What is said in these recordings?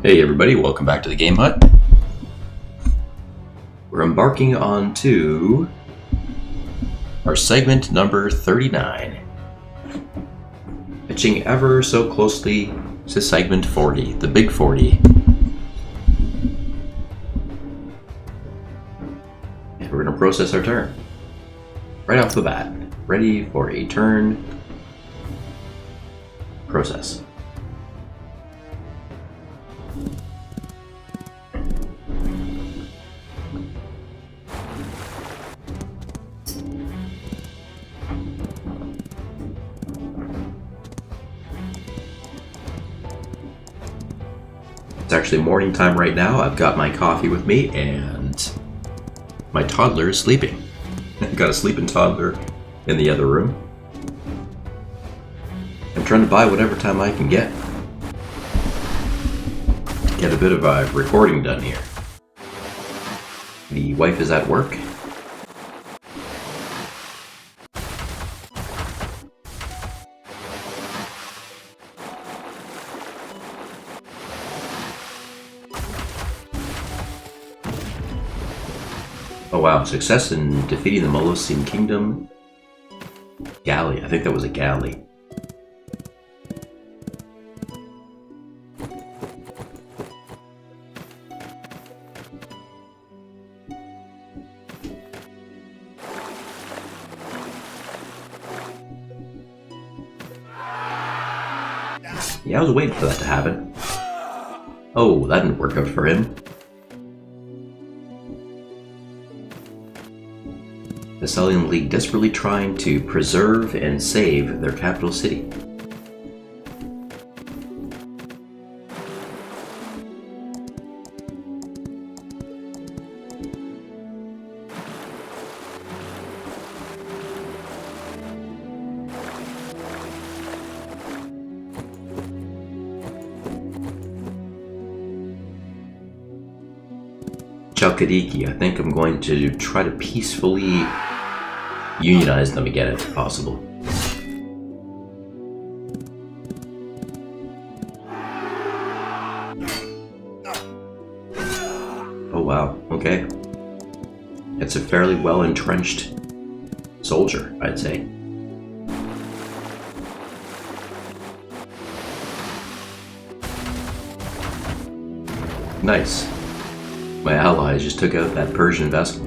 Hey everybody, welcome back to the Game Hut. We're embarking on to our segment number 39. Pitching ever so closely to segment 40, the big 40. And we're going to process our turn. Right off the bat. Ready for a turn. Process. It's actually morning time right now. I've got my coffee with me and my toddler is sleeping. I've got a sleeping toddler in the other room. I'm trying to buy whatever time I can get a bit of a recording done here. The wife is at work. Oh wow, success in defeating the Molossian Kingdom galley. I think that was a galley. Yeah, I was waiting for that to happen. Oh, that didn't work out for him. The Thessalian League desperately trying to preserve and save their capital city. Chalkidiki, I think I'm going to try to peacefully unionize them again if possible. Oh wow, okay. It's a fairly well entrenched soldier, I'd say. Nice. My allies just took out that Persian vessel.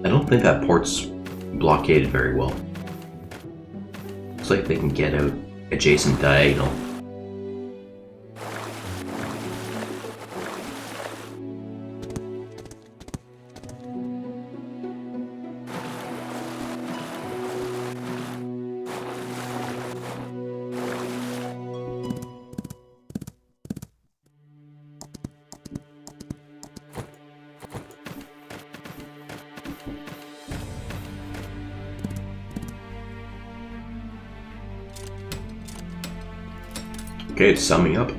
I don't think that port's blockaded very well. Looks like they can get out adjacent diagonal. Okay, summing up.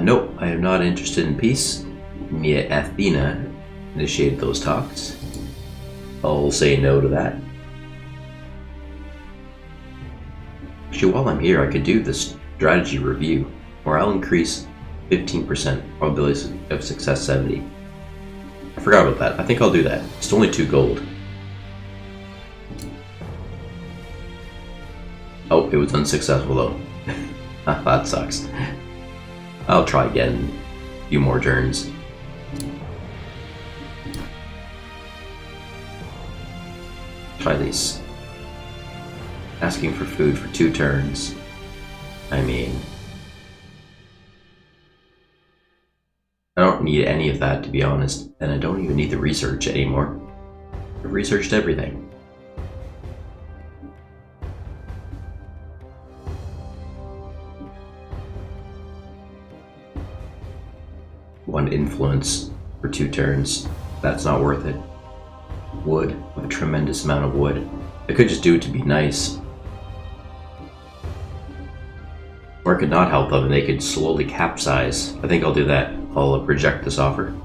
No, I am not interested in peace. Mia Athena initiated those talks. I'll say no to that. Actually, while I'm here, I could do the strategy review, or I'll increase 15% probability of success 70. I forgot about that. I think I'll do that. It's only 2 gold. Oh, it was unsuccessful though. That sucks. I'll try again. A few more turns. Try this. Asking for food for 2 turns. I mean, I don't need any of that, to be honest, and I don't even need the research anymore. I've researched everything. One influence for 2 turns. That's not worth it. Wood, a tremendous amount of wood. I could just do it to be nice. Or I could not help them and they could slowly capsize. I think I'll do that. I'll reject this offer.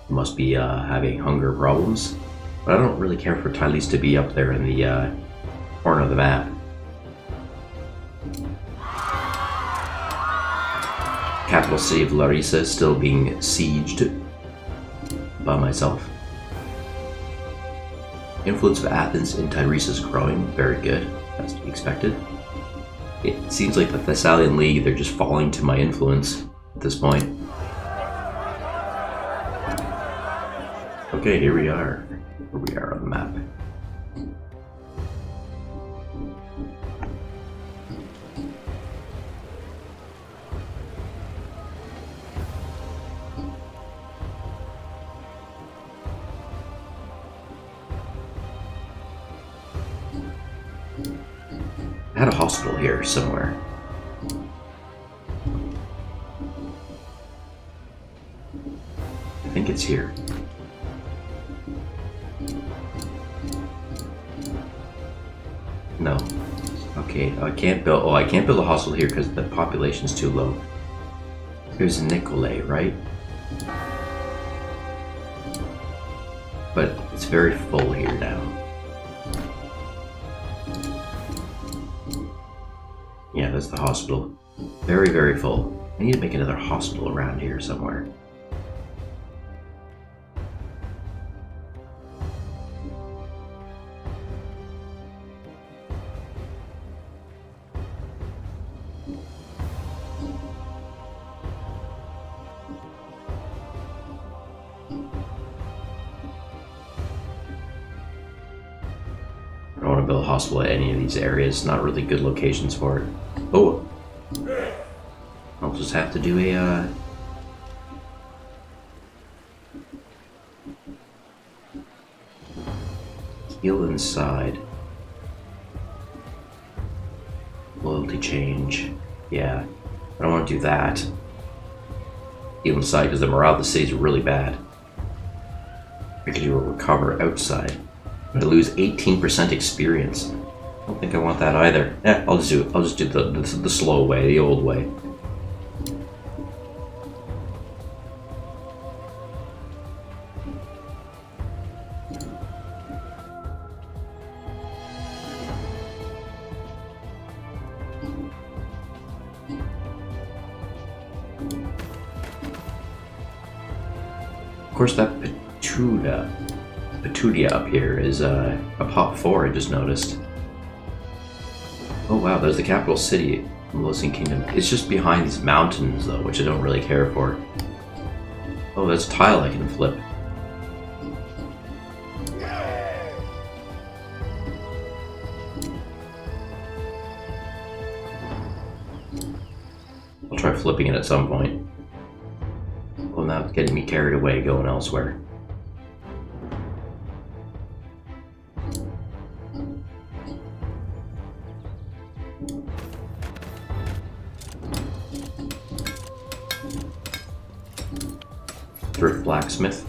Must be having hunger problems. But I don't really care for Tylese to be up there in the corner of the map. Capital city of Larissa is still being sieged by myself. Influence of Athens in Tyrese is growing. Very good. That's to be expected. It seems like the Thessalian League, they're just falling to my influence at this point. Okay, here we are. Where we are on the map. I had a hospital here somewhere. I think it's here. No. Okay, I can't build. Oh, I can't build a hospital here because the population is too low. Here's Nicolay, right? But it's very full here now. Yeah, that's the hospital. Very, very full. I need to make another hospital around here somewhere. I don't want to build a hospital at any of these areas. Not really good locations for it. Oh! I'll just have to do a, heal inside. Loyalty change. Yeah. I don't want to do that. Heal inside because the morale of the city is really bad. I could do a recover outside. I'm gonna lose 18% experience. I don't think I want that either. Yeah, I'll just do it. I'll just do the slow way, the old way. Of course, that Petunia up here is a pop 4, I just noticed. Oh wow, there's the capital city, Molosian Kingdom. It's just behind these mountains though, which I don't really care for. Oh, that's a tile I can flip. I'll try flipping it at some point. Well, now it's getting me carried away going elsewhere. Thrift blacksmith.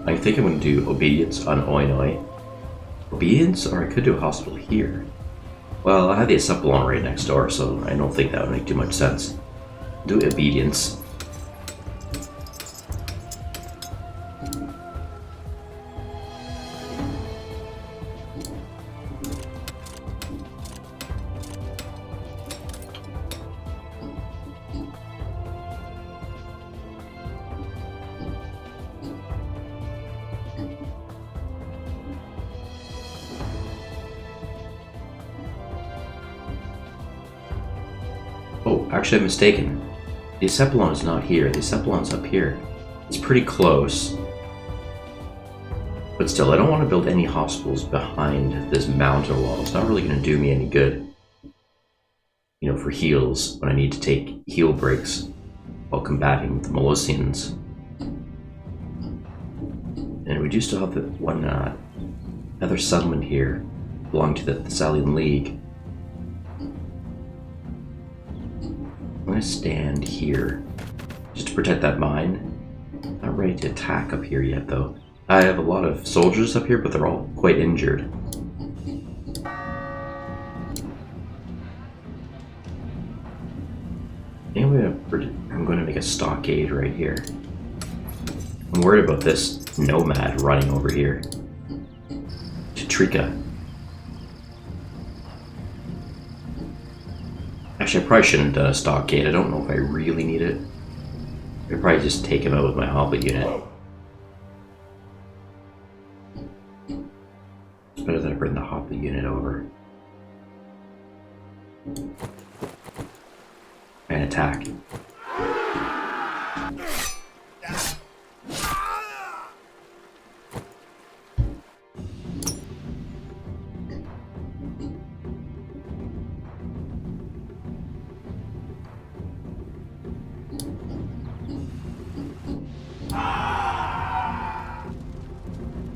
I think I'm going to do obedience on Oinoi. Obedience, or I could do a hospital here. Well, I have the Acephalon right next door, so I don't think that would make too much sense. Do obedience. Oh, actually I'm mistaken. The Acephalon is not here. The Acephalon's up here. It's pretty close. But still, I don't want to build any hospitals behind this mountain wall. It's not really going to do me any good. You know, for heals, when I need to take heal breaks while combating the Molosians. And we do still have the one other settlement here, belonging to the Thessalian League. I'm going to stand here, just to protect that mine. Not ready to attack up here yet, though. I have a lot of soldiers up here, but they're all quite injured. Anyway, I'm going to make a stockade right here. I'm worried about this nomad running over here to Trika. Actually, I probably shouldn't have done a stockade. I don't know if I really need it. I'd probably just take him out with my hobbit unit. It's better that I bring the hobbit unit over. And attack.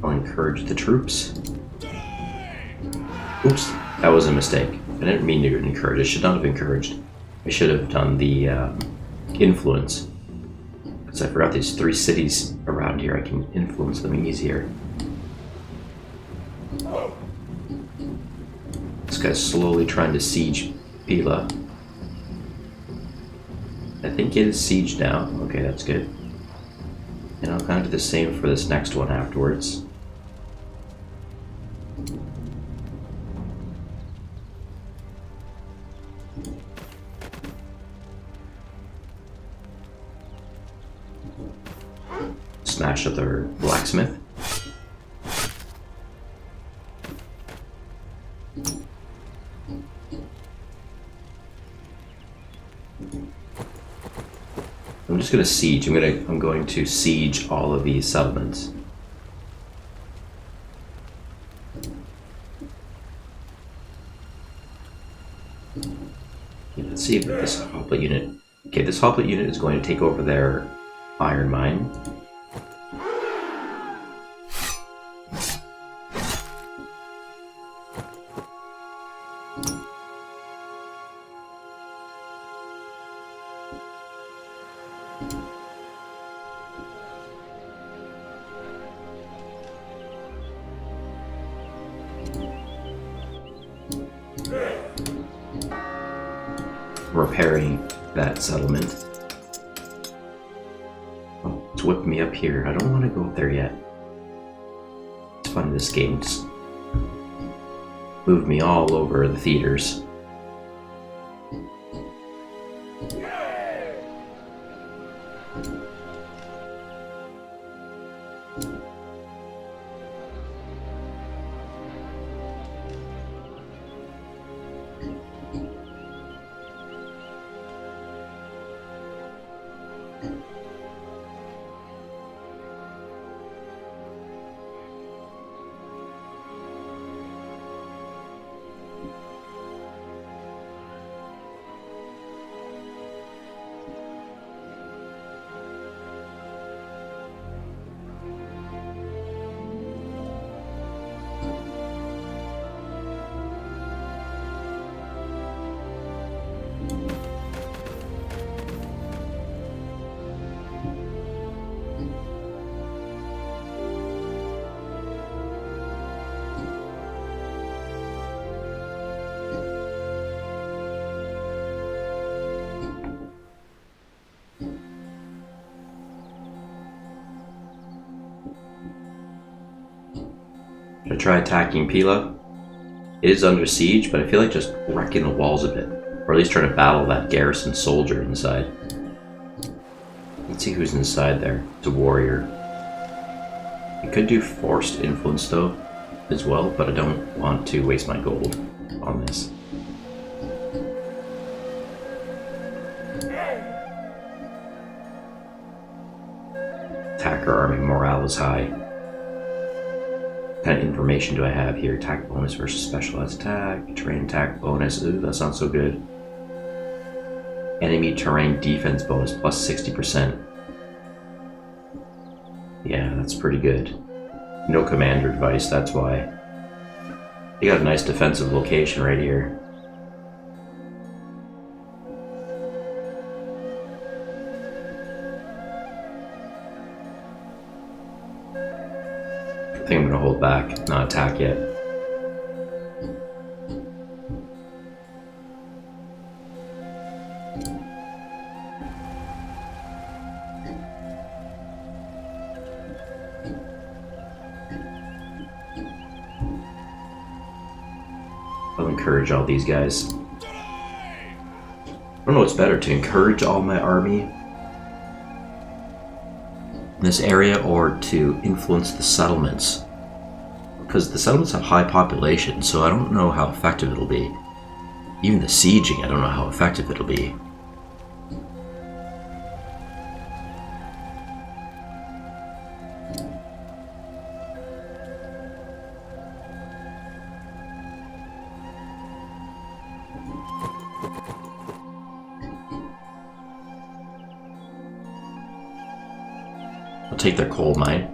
I'll encourage the troops. Oops, that was a mistake. I didn't mean to encourage. I should not have encouraged. I should have done the influence. Because I forgot there's 3 cities around here. I can influence them easier. This guy's slowly trying to siege Pila. I think it is sieged now. Okay, that's good. And I'll kind of do the same for this next one afterwards. Smash up their blacksmith. I'm just gonna siege. I'm going to siege all of these settlements. Let's see if this hoplite unit. Okay, this hoplite unit is going to take over their iron mine. Repairing that settlement. Oh, it's whipping me up here. I don't want to go up there yet. It's fun, this game just moved me all over the theaters. Should I try attacking Pila? It is under siege, but I feel like just wrecking the walls a bit. Or at least trying to battle that garrison soldier inside. Let's see who's inside there. It's a warrior. I could do forced influence though, as well, but I don't want to waste my gold on this. Attacker army morale is high. What kind of information do I have here? Attack bonus versus specialized attack, terrain attack bonus. Ooh, that sounds so good. Enemy terrain defense bonus plus 60%. Yeah, that's pretty good. No commander device, that's why. You got a nice defensive location right here. I think I'm gonna hold back, not attack yet. encourage all these guys. I don't know what's better, to encourage all my army in this area or to influence the settlements. Because the settlements have high population, so I don't know how effective it'll be. Even the sieging, I don't know how effective it'll be. I'll take their coal mine.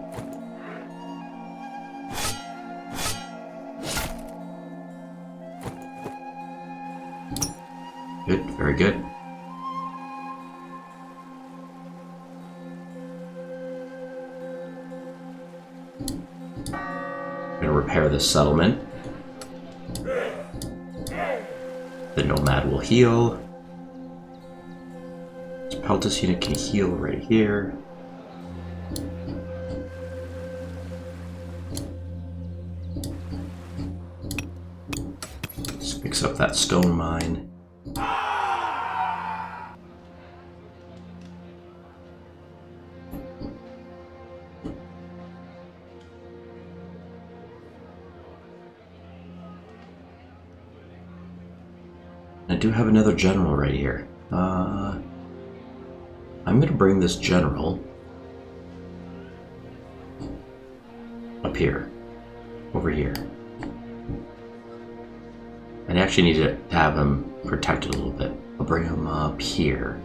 Good, very good. I'm gonna repair this settlement. The nomad will heal. This Peltus unit can heal right here. Let's fix up that stone mine. I do have another general right here. I'm going to bring this general up here, over here. And I actually need to have him protected a little bit. I'll bring him up here.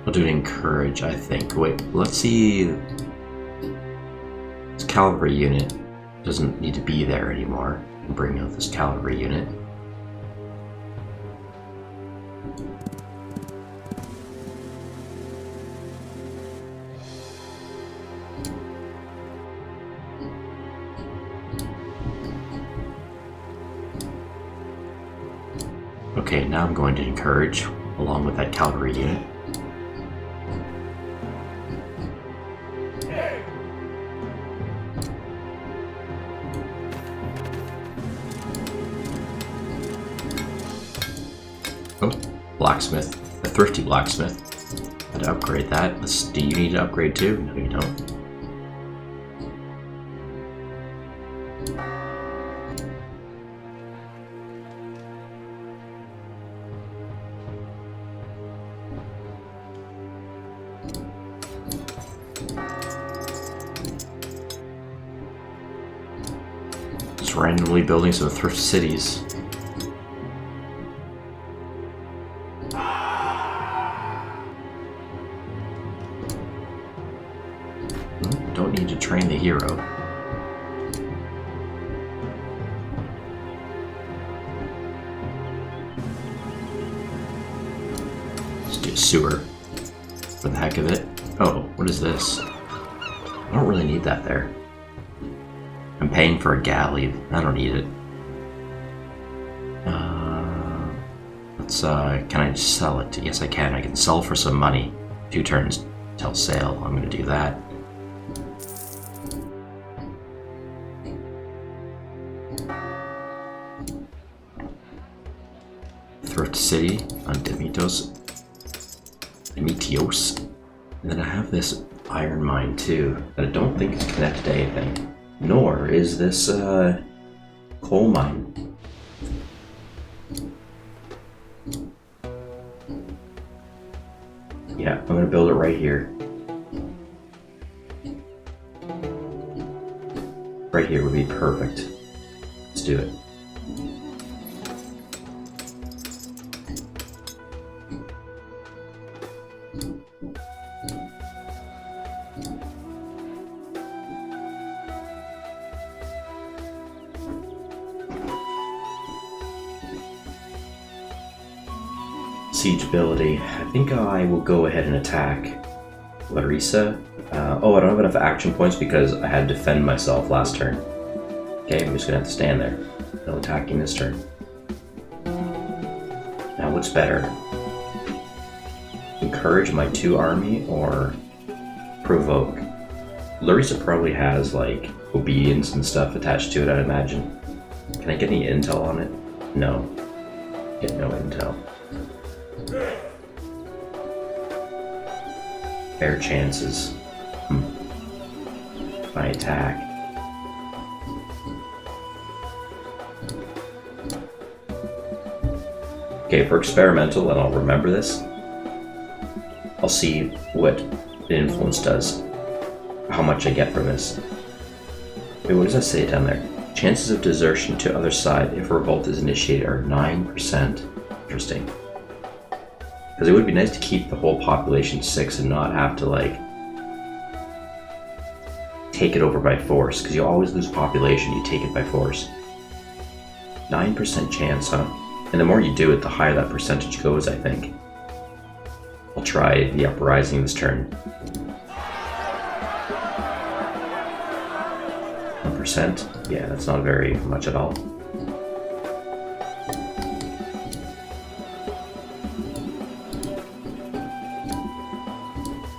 I'll do encourage, I think. Wait, let's see. This cavalry unit doesn't need to be there anymore. I'll bring out this cavalry unit. Okay, now I'm going to encourage along with that cavalry unit. Oh, blacksmith, a thrifty blacksmith. Had to upgrade that. Do you need to upgrade too? No, you don't. Just randomly building some thrift cities. Don't need to train the hero. Let's do a sewer for the heck of it. Oh, what is this? I don't really need that there. I'm paying for a galley. I don't need it. Can I just sell it? Yes, I can. I can sell for some money. 2 turns till sale. I'm going to do that. Thrift City on Demetios. And then I have this iron mine too that I don't think is connected to anything. Nor is this coal mine. Yeah, I'm gonna build it right here. Right here would be perfect. Let's do it. Siege ability. I think I will go ahead and attack Larissa. Oh, I don't have enough action points because I had to defend myself last turn. Okay, I'm just gonna have to stand there. No attacking this turn. Now what's better? encourage my 2 army or provoke? Larissa probably has like obedience and stuff attached to it, I'd imagine. Can I get any intel on it? No. Get no intel. Fair chances. My attack. Okay, for experimental, and I'll remember this, I'll see what the influence does. How much I get from this. Wait, what does that say down there? Chances of desertion to other side if a revolt is initiated are 9%. Interesting. Because it would be nice to keep the whole population 6 and not have to, like, take it over by force. Because you always lose population, you take it by force. 9% chance, huh? And the more you do it, the higher that percentage goes, I think. I'll try the uprising this turn. 1%? Yeah, that's not very much at all.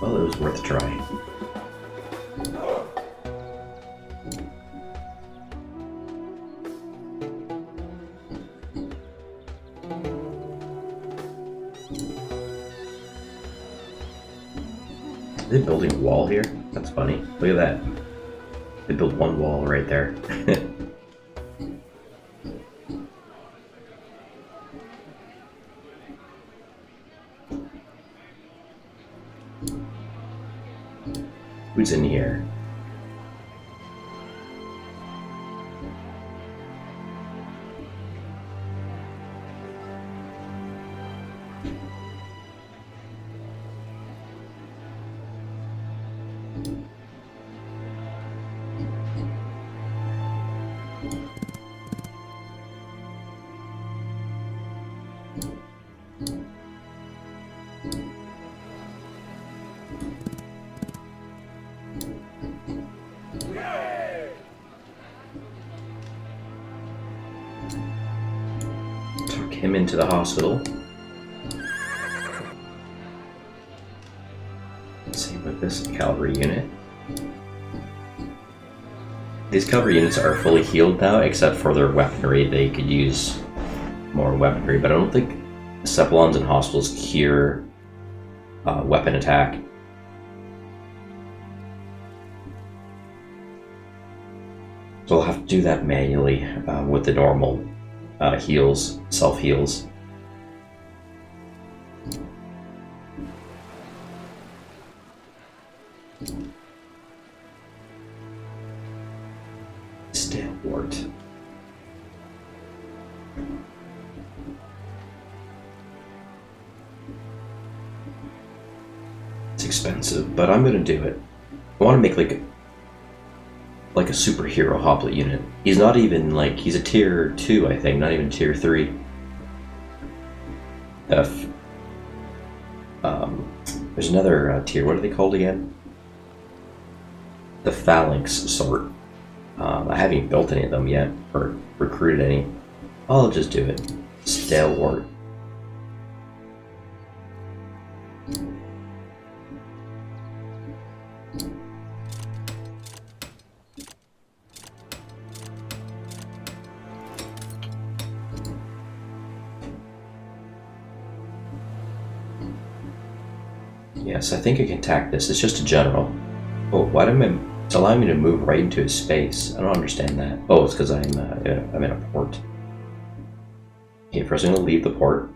Well, it was worth a try. Are they building a wall here? That's funny. Look at that. They built one wall right there. Who's in here? Took him into the hospital. Same with this cavalry unit. These cavalry units are fully healed now, except for their weaponry. They could use more weaponry, but I don't think Cephalons and hospitals cure weapon attack. So I'll have to do that manually with the normal heals, self-heals. Stalwart. It's expensive, but I'm gonna do it. I want to make like a superhero hoplite unit. He's not even like, he's a tier 2, I think, not even tier 3. There's another tier, what are they called again? The phalanx sort. I haven't even built any of them yet, or recruited any. I'll just do it. Stalwart. Yes, I think I can attack this. It's just a general. Oh, why am I... It's allowing me to move right into his space. I don't understand that. Oh, it's because I'm in a port. Okay, first I'm going to leave the port.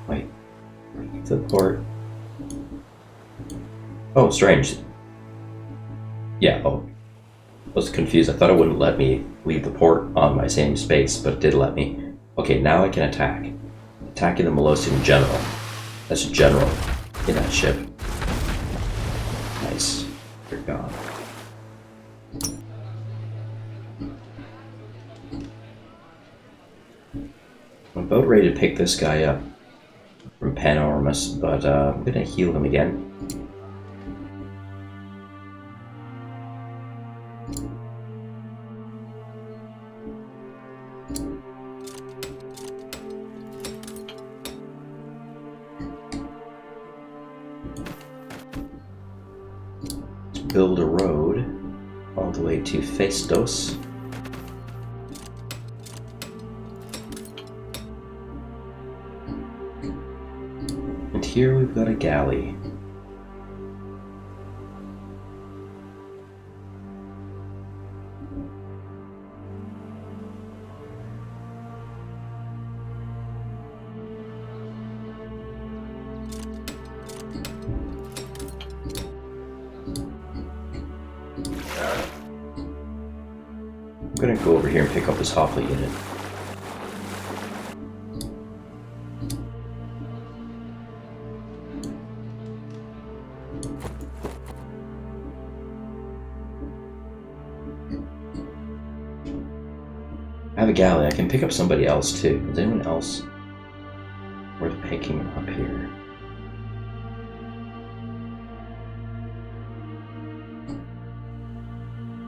Wait. Leave the port. Oh, strange. Yeah, oh. I was confused. I thought it wouldn't let me leave the port on my same space, but it did let me. Okay, now I can attack. Attacking the Molosian general. That's a general in that ship. Nice. You're gone. I'm about ready to pick this guy up from Panormus, but I'm gonna heal him again. Let's build a road all the way to Phaistos. And here we've got a galley. I'm gonna go over here and pick up this hoplite unit. I have a galley. I can pick up somebody else too. Is anyone else worth picking up here?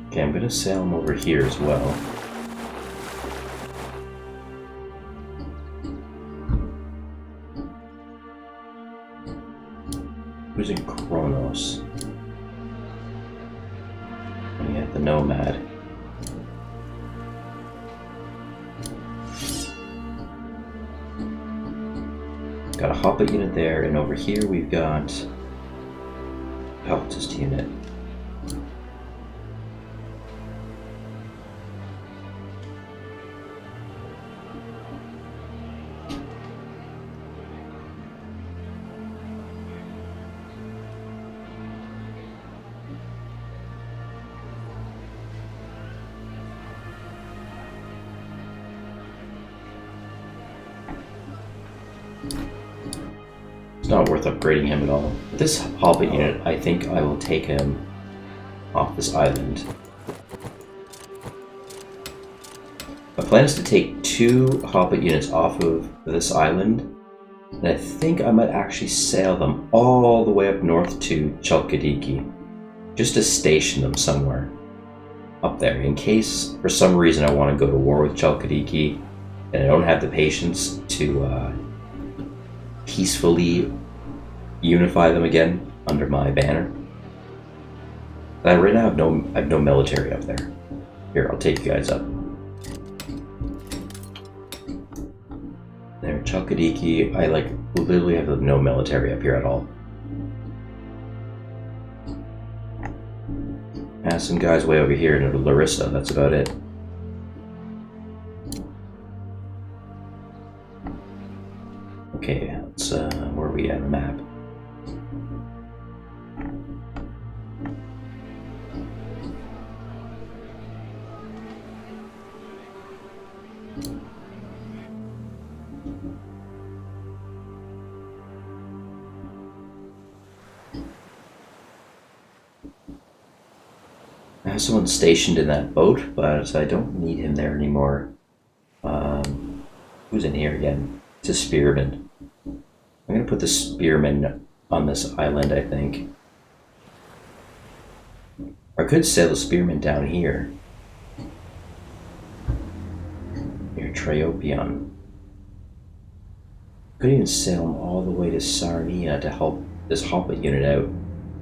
Okay, I'm gonna sail him over here as well. Who's in Kronos? Yeah, the Nomad. Got a hoplite unit there, and over here we've got a Peltist unit. It's not worth upgrading him at all. This hoplite unit, I think I will take him off this island. My plan is to take 2 hoplite units off of this island, and I think I might actually sail them all the way up north to Chalkidiki, just to station them somewhere up there, in case for some reason I want to go to war with Chalkidiki, and I don't have the patience to peacefully unify them again under my banner. Right now I have no military up there. Here, I'll take you guys up. There, Chalkidiki, I literally have no military up here at all. I have some guys way over here in Larissa, that's about it. Okay, let's, where are we at the map? I have someone stationed in that boat, but I don't need him there anymore. Who's in here again? It's a spearman. I'm going to put the spearman on this island, I think. I could sail the spearman down here. Near Triopion. Could even sail him all the way to Sarnia to help this hoplite unit out.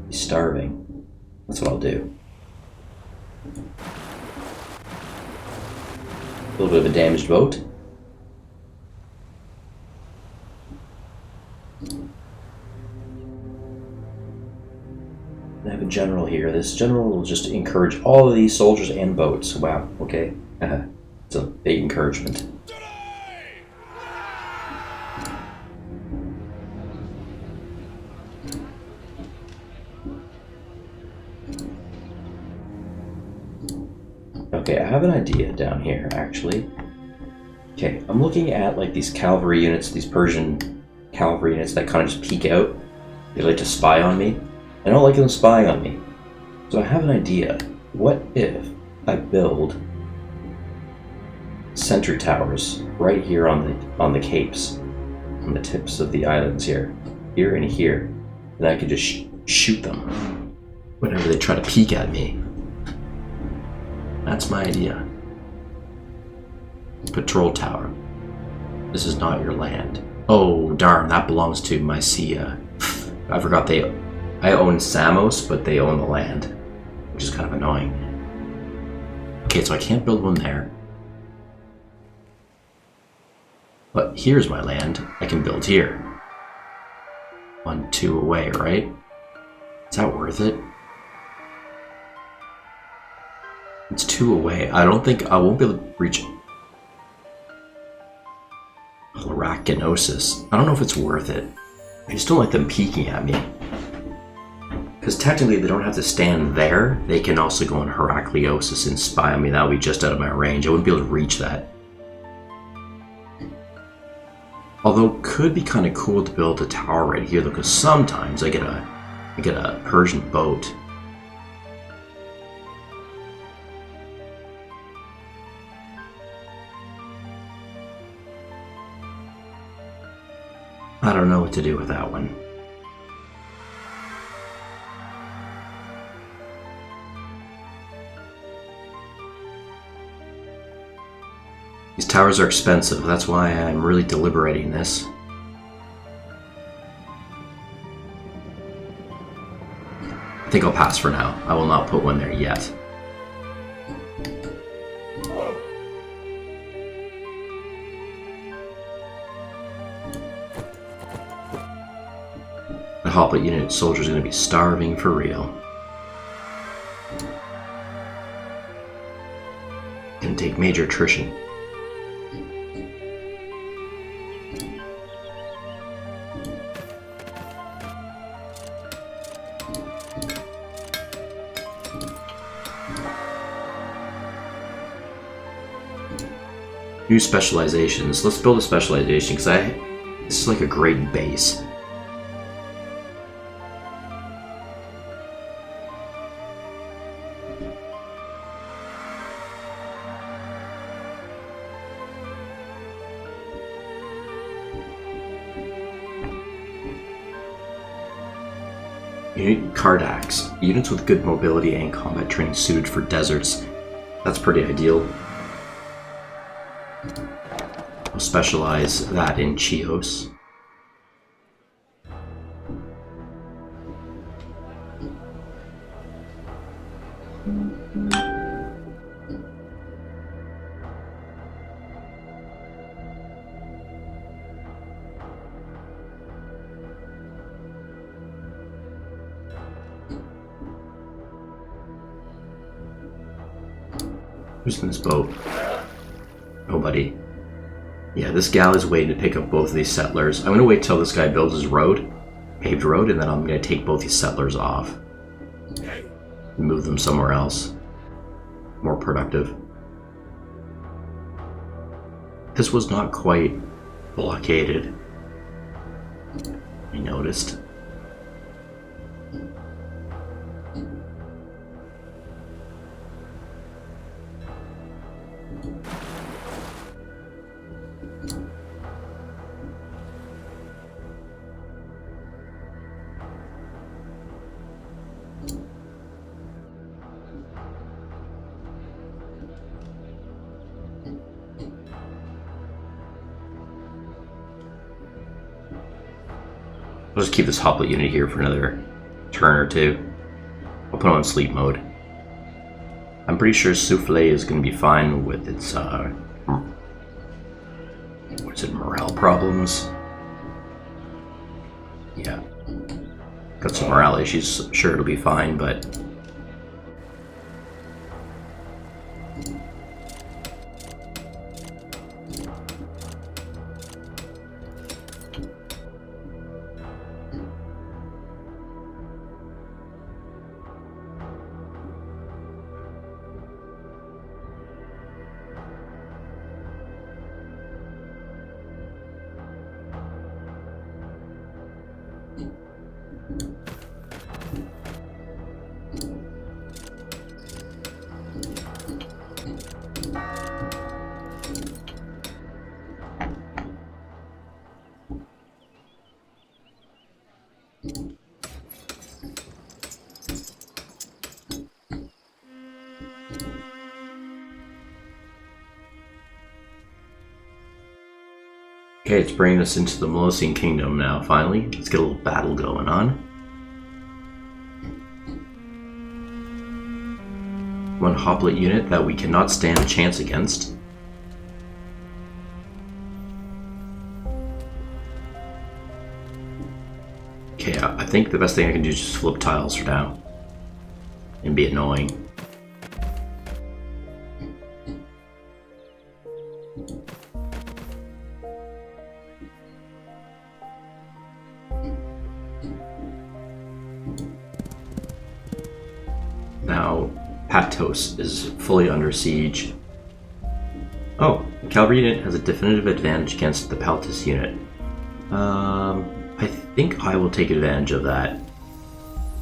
He's starving. That's what I'll do. A little bit of a damaged boat. I have a general here. This general will just encourage all of these soldiers and boats. Wow, okay. It's a big encouragement. Okay, I have an idea down here, actually. Okay, I'm looking at like these cavalry units, these Persian cavalry units that kind of just peek out. They like to spy on me. I don't like them spying on me. So I have an idea. What if I build sentry towers right here on the capes, on the tips of the islands here and here, and I could just shoot them whenever they try to peek at me. That's my idea. Patrol tower. This is not your land. Oh darn, that belongs to Mycia. I forgot I own Samos, but they own the land, which is kind of annoying. Okay, so I can't build one there. But here's my land. I can build here. 1, 2 away, right? Is that worth it? It's 2 away. I don't think I won't be able to reach Arachnosis. I don't know if it's worth it. I just don't like them peeking at me. Because technically they don't have to stand there. They can also go on Heracleosis and spy on me. That would be just out of my range. I wouldn't be able to reach that. Although it could be kind of cool to build a tower right here, though, because sometimes I get a Persian boat. I don't know what to do with that one. These towers are expensive, that's why I'm really deliberating this. I think I'll pass for now. I will not put one there yet. The hoplite unit soldier's gonna be starving for real. Gonna take major attrition. New specializations. Let's build a specialization because this is like a great base. Unit Cardax. Units with good mobility and combat training suited for deserts. That's pretty ideal. We'll specialize that in Chios. Who's in this boat? Nobody. Yeah, this gal is waiting to pick up both of these settlers. I'm going to wait till this guy builds his road, paved road, and then I'm going to take both these settlers off. Move them somewhere else. More productive. This was not quite blockaded. I noticed. I'll just keep this hoplite unit here for another turn or two. I'll put it on sleep mode. I'm pretty sure Souffle is going to be fine with its, what's it, morale problems? Yeah. Got some morale issues, sure it'll be fine, but... Okay, it's bringing us into the Molosian Kingdom now, finally. Let's get a little battle going on. One hoplite unit that we cannot stand a chance against. Okay, I think the best thing I can do is just flip tiles for now. And be annoying. Now, Patos is fully under siege. Oh, the cavalry unit has a definitive advantage against the Paltus unit. I think I will take advantage of that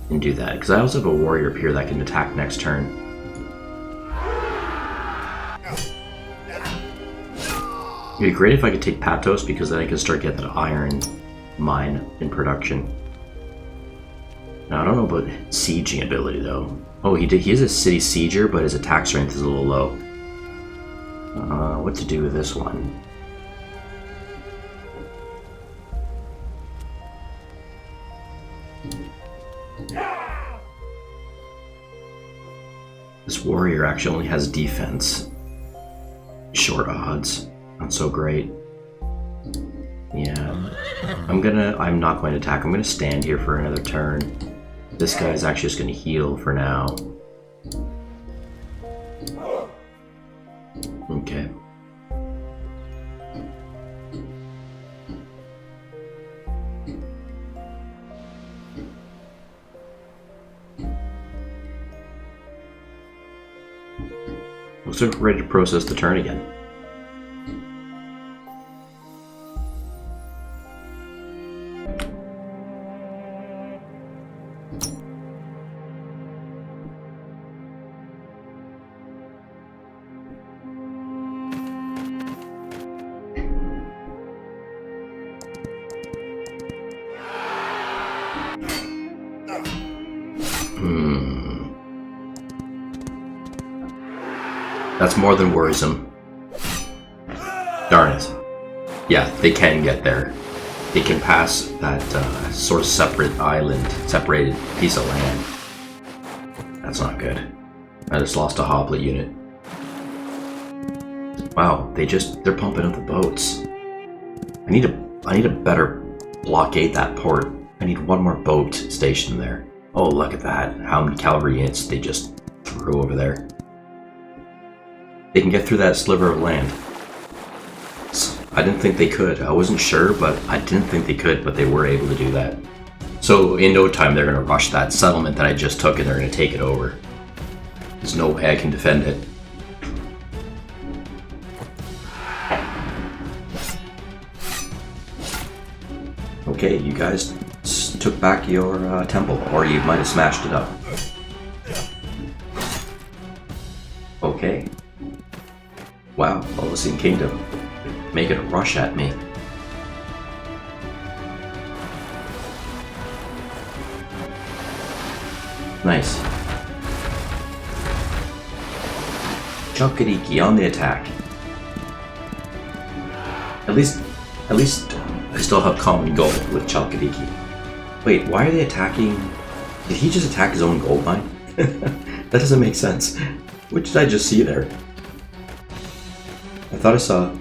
and do that, because I also have a warrior up here that can attack next turn. It'd be great if I could take Patos, because then I can start getting that iron mine in production. Now, I don't know about sieging ability though. Oh, he is a city sieger, but his attack strength is a little low. What to do with this one? This warrior actually only has defense. Short odds. Not so great. Yeah. I'm not going to attack. I'm gonna stand here for another turn. This guy's actually just gonna heal for now. Okay. Looks like we're ready to process the turn again. That's more than worrisome. Darn it. Yeah, they can get there. They can pass that sort of separated piece of land. That's not good. I just lost a hoplite unit. Wow, they're pumping up the boats. I need to better blockade that port. I need one more boat stationed there. Oh, look at that. How many cavalry units they just threw over there. They can get through that sliver of land. I didn't think they could. I wasn't sure, but I didn't think they could, but they were able to do that. So in no time, they're going to rush that settlement that I just took, and they're going to take it over. There's no way I can defend it. Okay, you guys took back your temple, or you might have smashed it up. Okay. Wow, Molosian Kingdom. Making a rush at me. Nice. Chalkidiki on the attack. At least I still have common gold with Chalkidiki. Wait, why are they attacking? Did he just attack his own gold mine? That doesn't make sense. What did I just see there? I thought I saw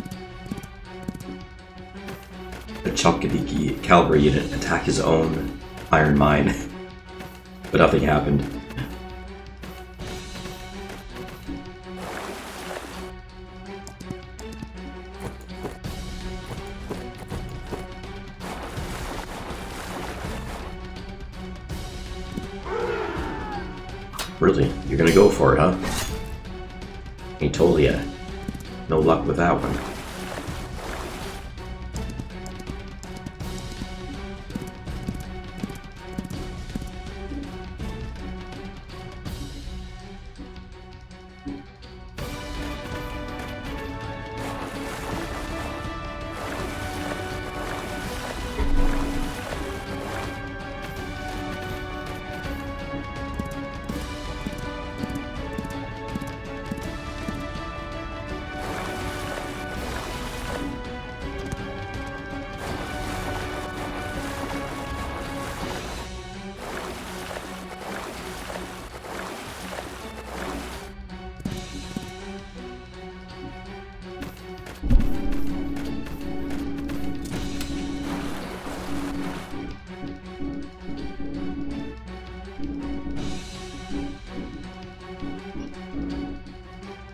a Chalkidiki cavalry unit attack his own iron mine, but nothing happened. Really? You're gonna go for it, huh? He told ya. No luck with that one.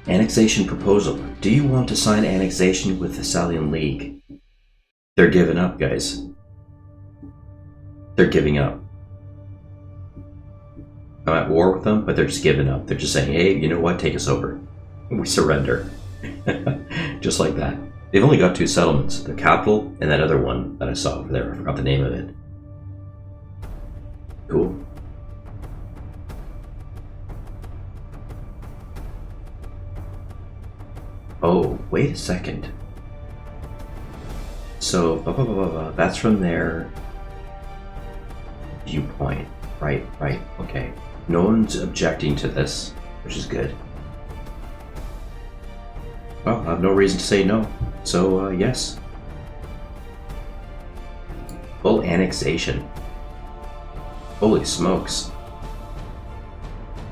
Annexation proposal. Do you want to sign annexation with the Thessalian League? They're giving up, guys. They're giving up. I'm at war with them, but they're just giving up. They're just saying, hey, you know what? Take us over. We surrender. Just like that. They've only got 2 settlements. The capital and that other one that I saw over there. I forgot the name of it. Cool. Oh, wait a second. So, that's from their viewpoint. Right, okay. No one's objecting to this, which is good. Well, I have no reason to say no. So, yes. Full annexation. Holy smokes.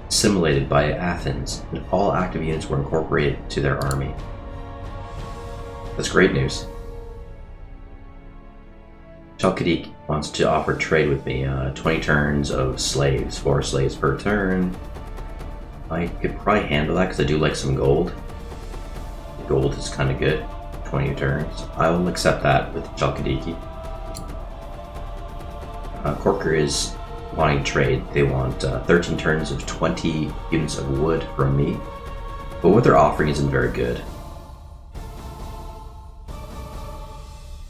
Assimilated by Athens, and all active units were incorporated to their army. That's great news. Chalkidiki wants to offer trade with me. 20 turns of slaves, 4 slaves per turn. I could probably handle that because I do like some gold. Gold is kind of good. 20 turns. I will accept that with Chalkidiki. Corker is wanting trade. They want 13 turns of 20 units of wood from me. But what they're offering isn't very good.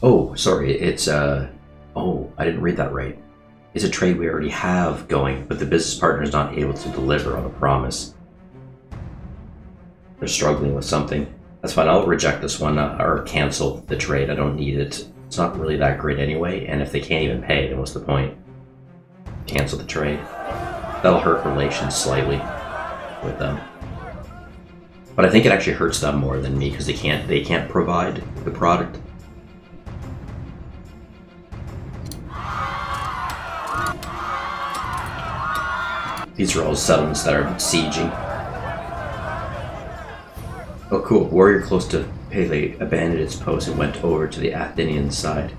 Oh, sorry, it's oh, I didn't read that right. It's a trade we already have going, but the business partner is not able to deliver on a promise. They're struggling with something. That's fine, I'll reject this one, or cancel the trade. I don't need it. It's not really that great anyway, and if they can't even pay, then what's the point? Cancel the trade. That'll hurt relations slightly with them. But I think it actually hurts them more than me, because they can't provide the product. These are all settlements that are sieging. Oh cool, warrior close to Pele abandoned its post and went over to the Athenian side.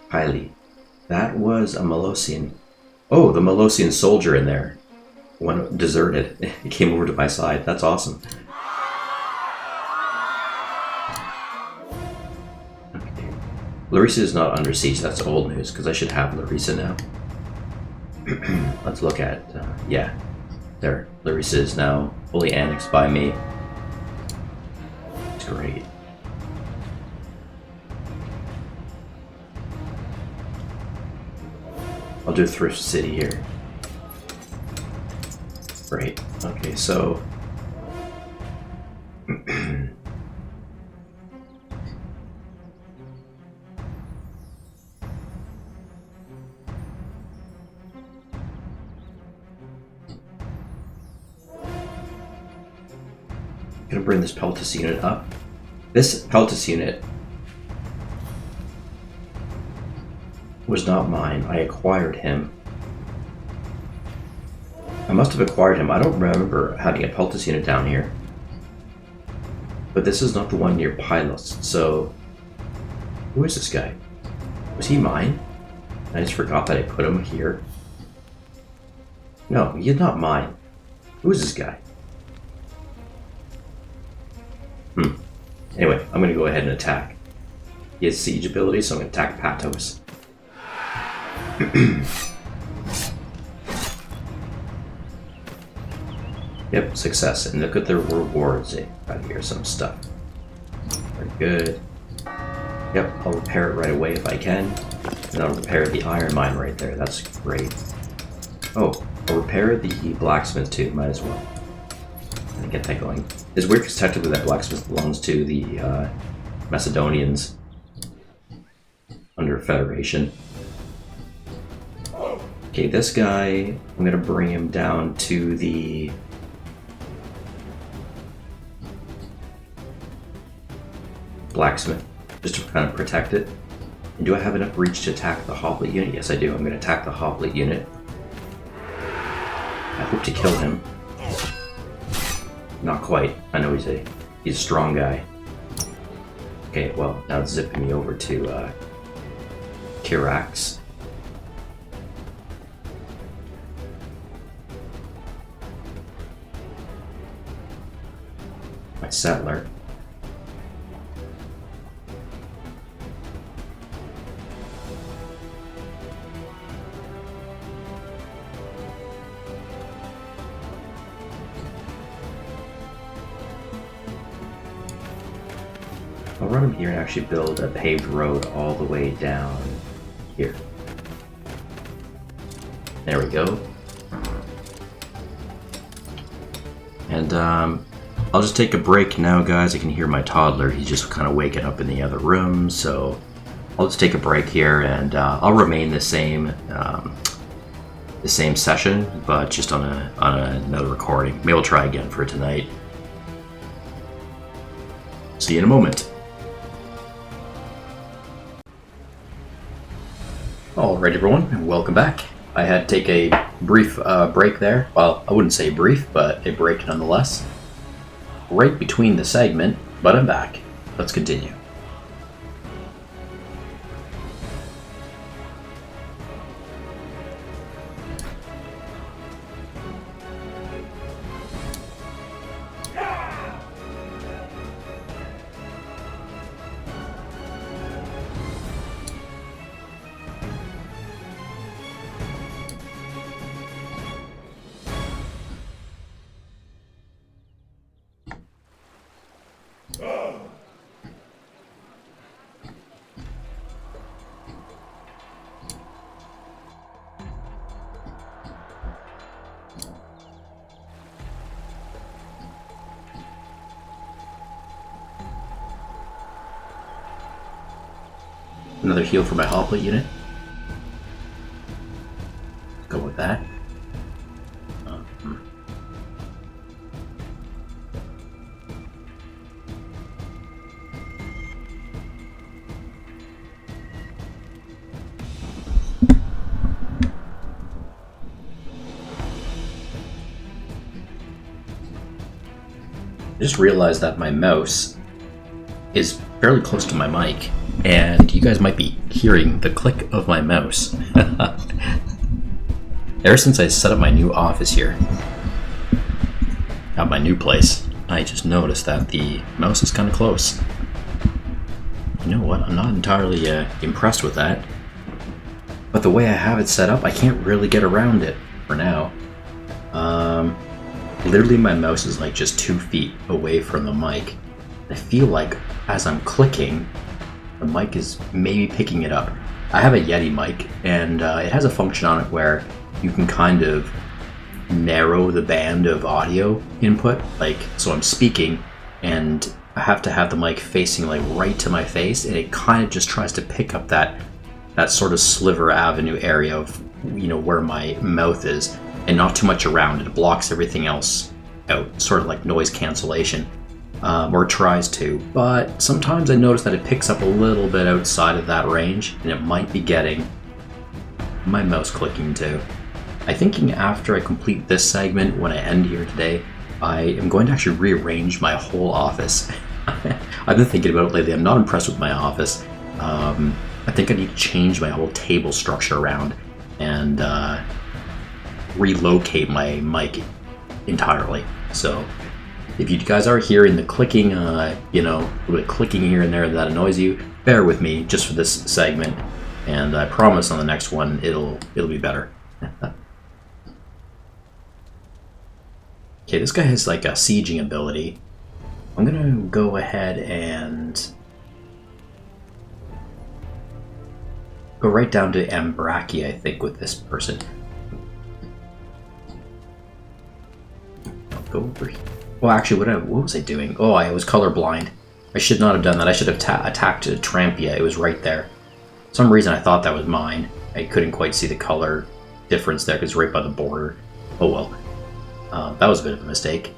Highly. That was a Molossian. Oh, the Molossian soldier in there. One deserted. He came over to my side. That's awesome. Okay. Larissa is not under siege. That's old news, because I should have Larissa now. Let's look at, yeah, there. Larissa is now fully annexed by me. It's great. I'll do Thrift City here. Great. Okay, so gonna bring this Peltus unit up. This Peltus unit was not mine. I acquired him. I must have acquired him. I don't remember having a Peltus unit down here. But this is not the one near Pylos, so who is this guy? Was he mine? I just forgot that I put him here. No, he's not mine. Who is this guy? Anyway, I'm going to go ahead and attack. He has siege ability, so I'm going to attack Patos. Yep, success. And look at the rewards. Got here some stuff. Very good. Yep, I'll repair it right away if I can. And I'll repair the iron mine right there. That's great. Oh, I'll repair the blacksmith too. Might as well. And get that going. It's weird because technically that blacksmith belongs to the Macedonians under Federation. Okay, this guy, I'm gonna bring him down to the blacksmith, just to kind of protect it. And do I have enough reach to attack the hoplite unit? Yes, I do. I'm gonna attack the hoplite unit. I hope to kill him. Not quite. I know he's a strong guy. Okay, well, now it's zipping me over to Kirax. my settler. I'll run him here and actually build a paved road all the way down here. There we go. And I'll just take a break now, guys. I can hear my toddler. He's just kind of waking up in the other room, so I'll just take a break here, and I'll remain the same session, but just on another recording. Maybe we'll try again for tonight. See you in a moment. Alright, everyone, and welcome back. I had to take a brief break there. Well, I wouldn't say brief, but a break nonetheless. Right between the segment, but I'm back. Let's continue. Another heal for my hoplite unit. Go with that. I just realized that my mouse is fairly close to my mic, and you guys might be hearing the click of my mouse. Ever since I set up my new office here, at my new place, I just noticed that the mouse is kind of close. You know what, I'm not entirely impressed with that, but the way I have it set up, I can't really get around it for now. Literally my mouse is like just 2 feet away from the mic. I feel like as I'm clicking, the mic is maybe picking it up. I have a Yeti mic, and it has a function on it where you can kind of narrow the band of audio input. Like, so I'm speaking, and I have to have the mic facing like right to my face, and it kind of just tries to pick up that sort of sliver avenue area of, you know, where my mouth is, and not too much around it. It blocks everything else out, sort of like noise cancellation. Or tries to, but sometimes I notice that it picks up a little bit outside of that range, and it might be getting my mouse clicking too. I'm thinking after I complete this segment, when I end here today, I am going to actually rearrange my whole office. I've been thinking about it lately. I'm not impressed with my office. I think I need to change my whole table structure around and relocate my mic entirely. So if you guys are hearing the clicking, you know, a little bit of clicking here and there that annoys you, bear with me just for this segment, and I promise on the next one it'll be better. Okay, this guy has like a sieging ability. I'm gonna go ahead and go right down to Ambraki, I think, with this person. I'll go over here. Well, actually, what was I doing? Oh, I was colorblind. I should not have done that. I should have attacked Trampia. It was right there. For some reason, I thought that was mine. I couldn't quite see the color difference there because it's right by the border. Oh well. That was a bit of a mistake.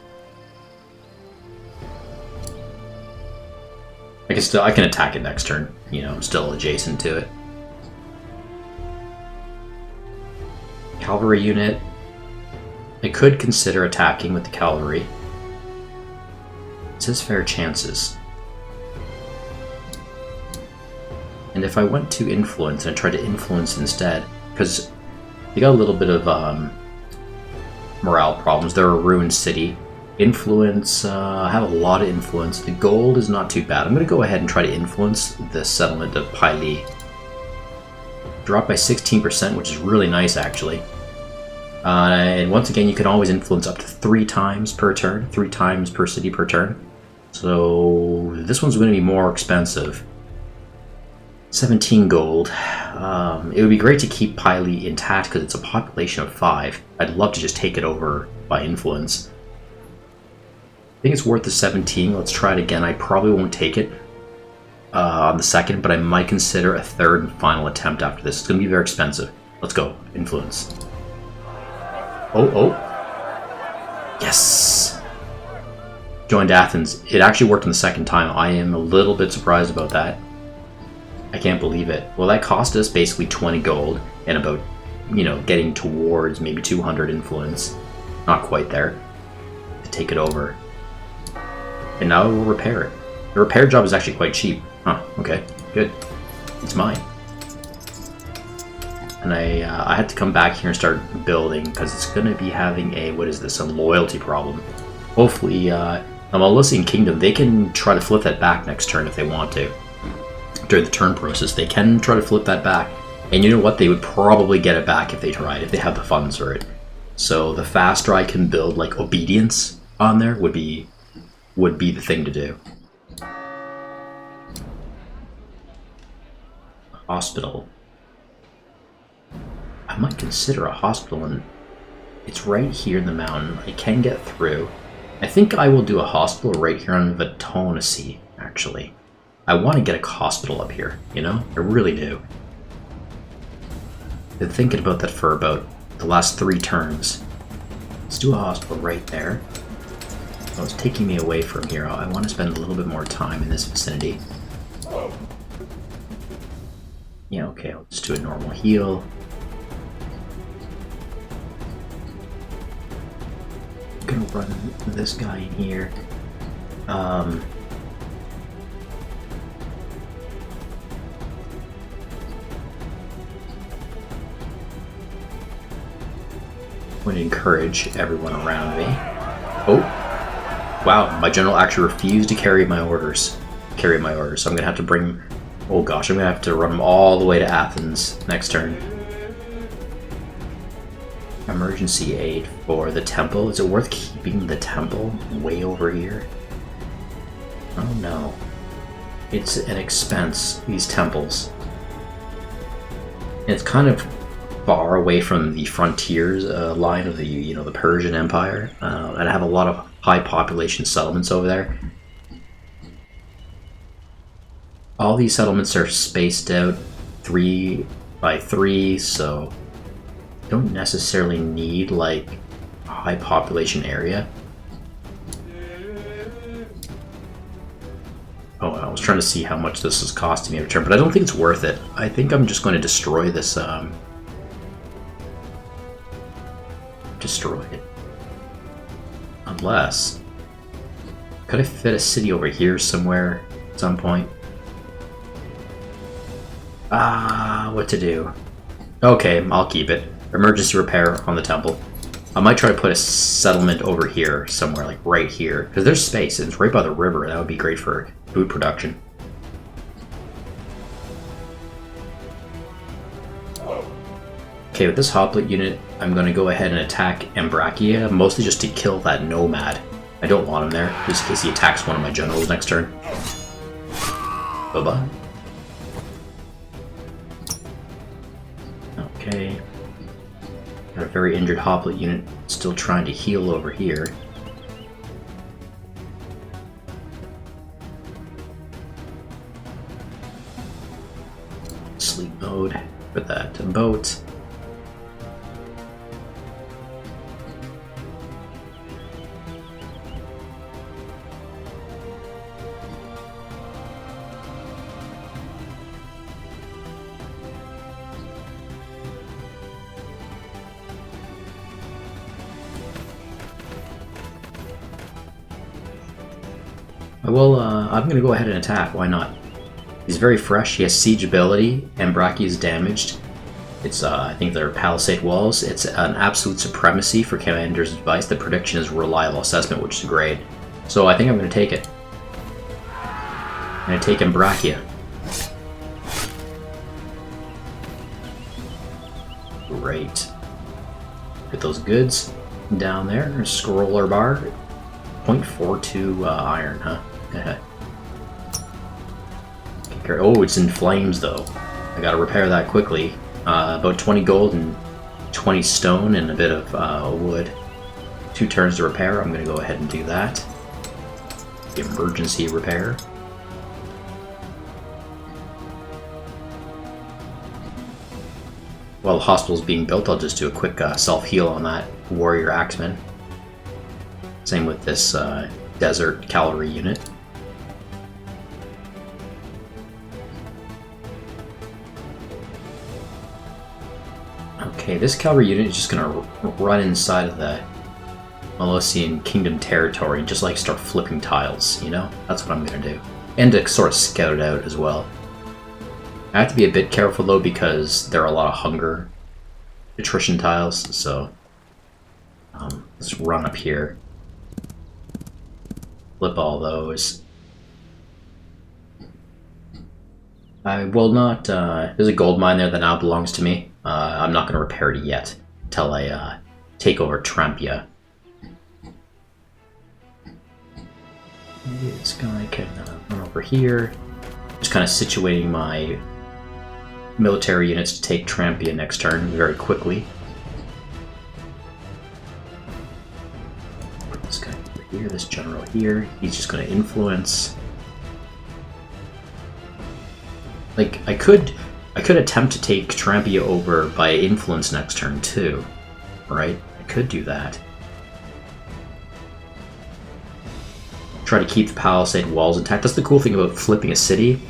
I can attack it next turn. You know, I'm still adjacent to it. Cavalry unit. I could consider attacking with the cavalry. It says fair chances. And if I went to influence and I tried to influence instead, because they got a little bit of morale problems. They're a ruined city, Influence, I have a lot of influence. The gold is not too bad. I'm going to go ahead and try to influence the settlement of Pyli. Drop by 16%, which is really nice, actually. And once again, you can always influence up to 3 times per turn, 3 times per city per turn. So this one's going to be more expensive. 17 gold. It would be great to keep Pyli intact because it's a population of 5. I'd love to just take it over by influence. I think it's worth the 17. Let's try it again. I probably won't take it on the second, but I might consider a third and final attempt after this. It's going to be very expensive. Let's go. Influence. Oh. Yes! Joined Athens. It actually worked on the second time. I am a little bit surprised about that. I can't believe it. Well, that cost us basically 20 gold and about, getting towards maybe 200 influence. Not quite there. To take it over. And now we'll repair it. The repair job is actually quite cheap. Huh, okay, good. It's mine. And I had to come back here and start building because it's going to be having a loyalty problem. Hopefully, the Malusian Kingdom, they can try to flip that back next turn if they want to. During the turn process, they can try to flip that back. And you know what? They would probably get it back if they tried, if they have the funds for it. So the faster I can build, like, obedience on there would be the thing to do. Hospital. I might consider a hospital, and it's right here in the mountain. I can get through. I think I will do a hospital right here on Vatonacy, actually. I want to get a hospital up here, I really do. I've been thinking about that for about the last 3 turns. Let's do a hospital right there. Oh, it's taking me away from here. I want to spend a little bit more time in this vicinity. Yeah, okay, I'll just do a normal heal. I'm gonna run this guy in here. I'm going to encourage everyone around me. Oh! Wow, my general actually refused to carry my orders. So I'm going to have to bring... Oh gosh, I'm going to have to run them all the way to Athens next turn. Emergency aid for the temple. Is it worth keeping the temple way over here? Oh no. It's an expense, these temples. And it's kind of far away from the frontiers line of the, the Persian Empire. And I have a lot of high population settlements over there. All these settlements are spaced out 3 by 3, so don't necessarily need like a high population area. Oh, I was trying to see how much this is costing me every turn, but I don't think it's worth it. I think I'm just going to destroy this. Destroy it. Unless, could I fit a city over here somewhere at some point? What to do? Okay, I'll keep it. Emergency repair on the temple. I might try to put a settlement over here somewhere, like right here, because there's space and it's right by the river. That would be great for food production. Okay, with this hoplite unit, I'm going to go ahead and attack Ambracia, mostly just to kill that nomad. I don't want him there, just in case he attacks one of my generals next turn. Bye-bye. Okay. Got a very injured hoplite unit still trying to heal over here. Sleep mode. Put that to boat. Well, I'm going to go ahead and attack. Why not? He's very fresh. He has siege ability. Ambracia is damaged. It's, I think they're palisade walls. It's an absolute supremacy for commander's advice. The prediction is reliable assessment, which is great. So I think I'm going to take it. I'm going to take Brachia. Great. Get those goods down there. Scroller bar. 0.42 iron, huh? Oh, it's in flames though. I gotta repair that quickly. About 20 gold and 20 stone and a bit of wood. 2 turns to repair. I'm gonna go ahead and do that. The emergency repair. While the hospital's being built, I'll just do a quick self-heal on that warrior axeman. Same with this desert cavalry unit. Okay, this cavalry unit is just gonna run inside of the Molosian Kingdom territory and just like start flipping tiles, you know? That's what I'm gonna do. And to sort of scout it out as well. I have to be a bit careful though because there are a lot of hunger attrition tiles, so let's run up here. Flip all those. I will not, there's a gold mine there that now belongs to me. I'm not going to repair it yet until I take over Trampia. Maybe this guy can run over here. Just kind of situating my military units to take Trampia next turn very quickly. Put this guy over here, this general here. He's just going to influence. Like, I could attempt to take Trampia over by influence next turn too, right? I could do that. Try to keep the palisade walls intact. That's the cool thing about flipping a city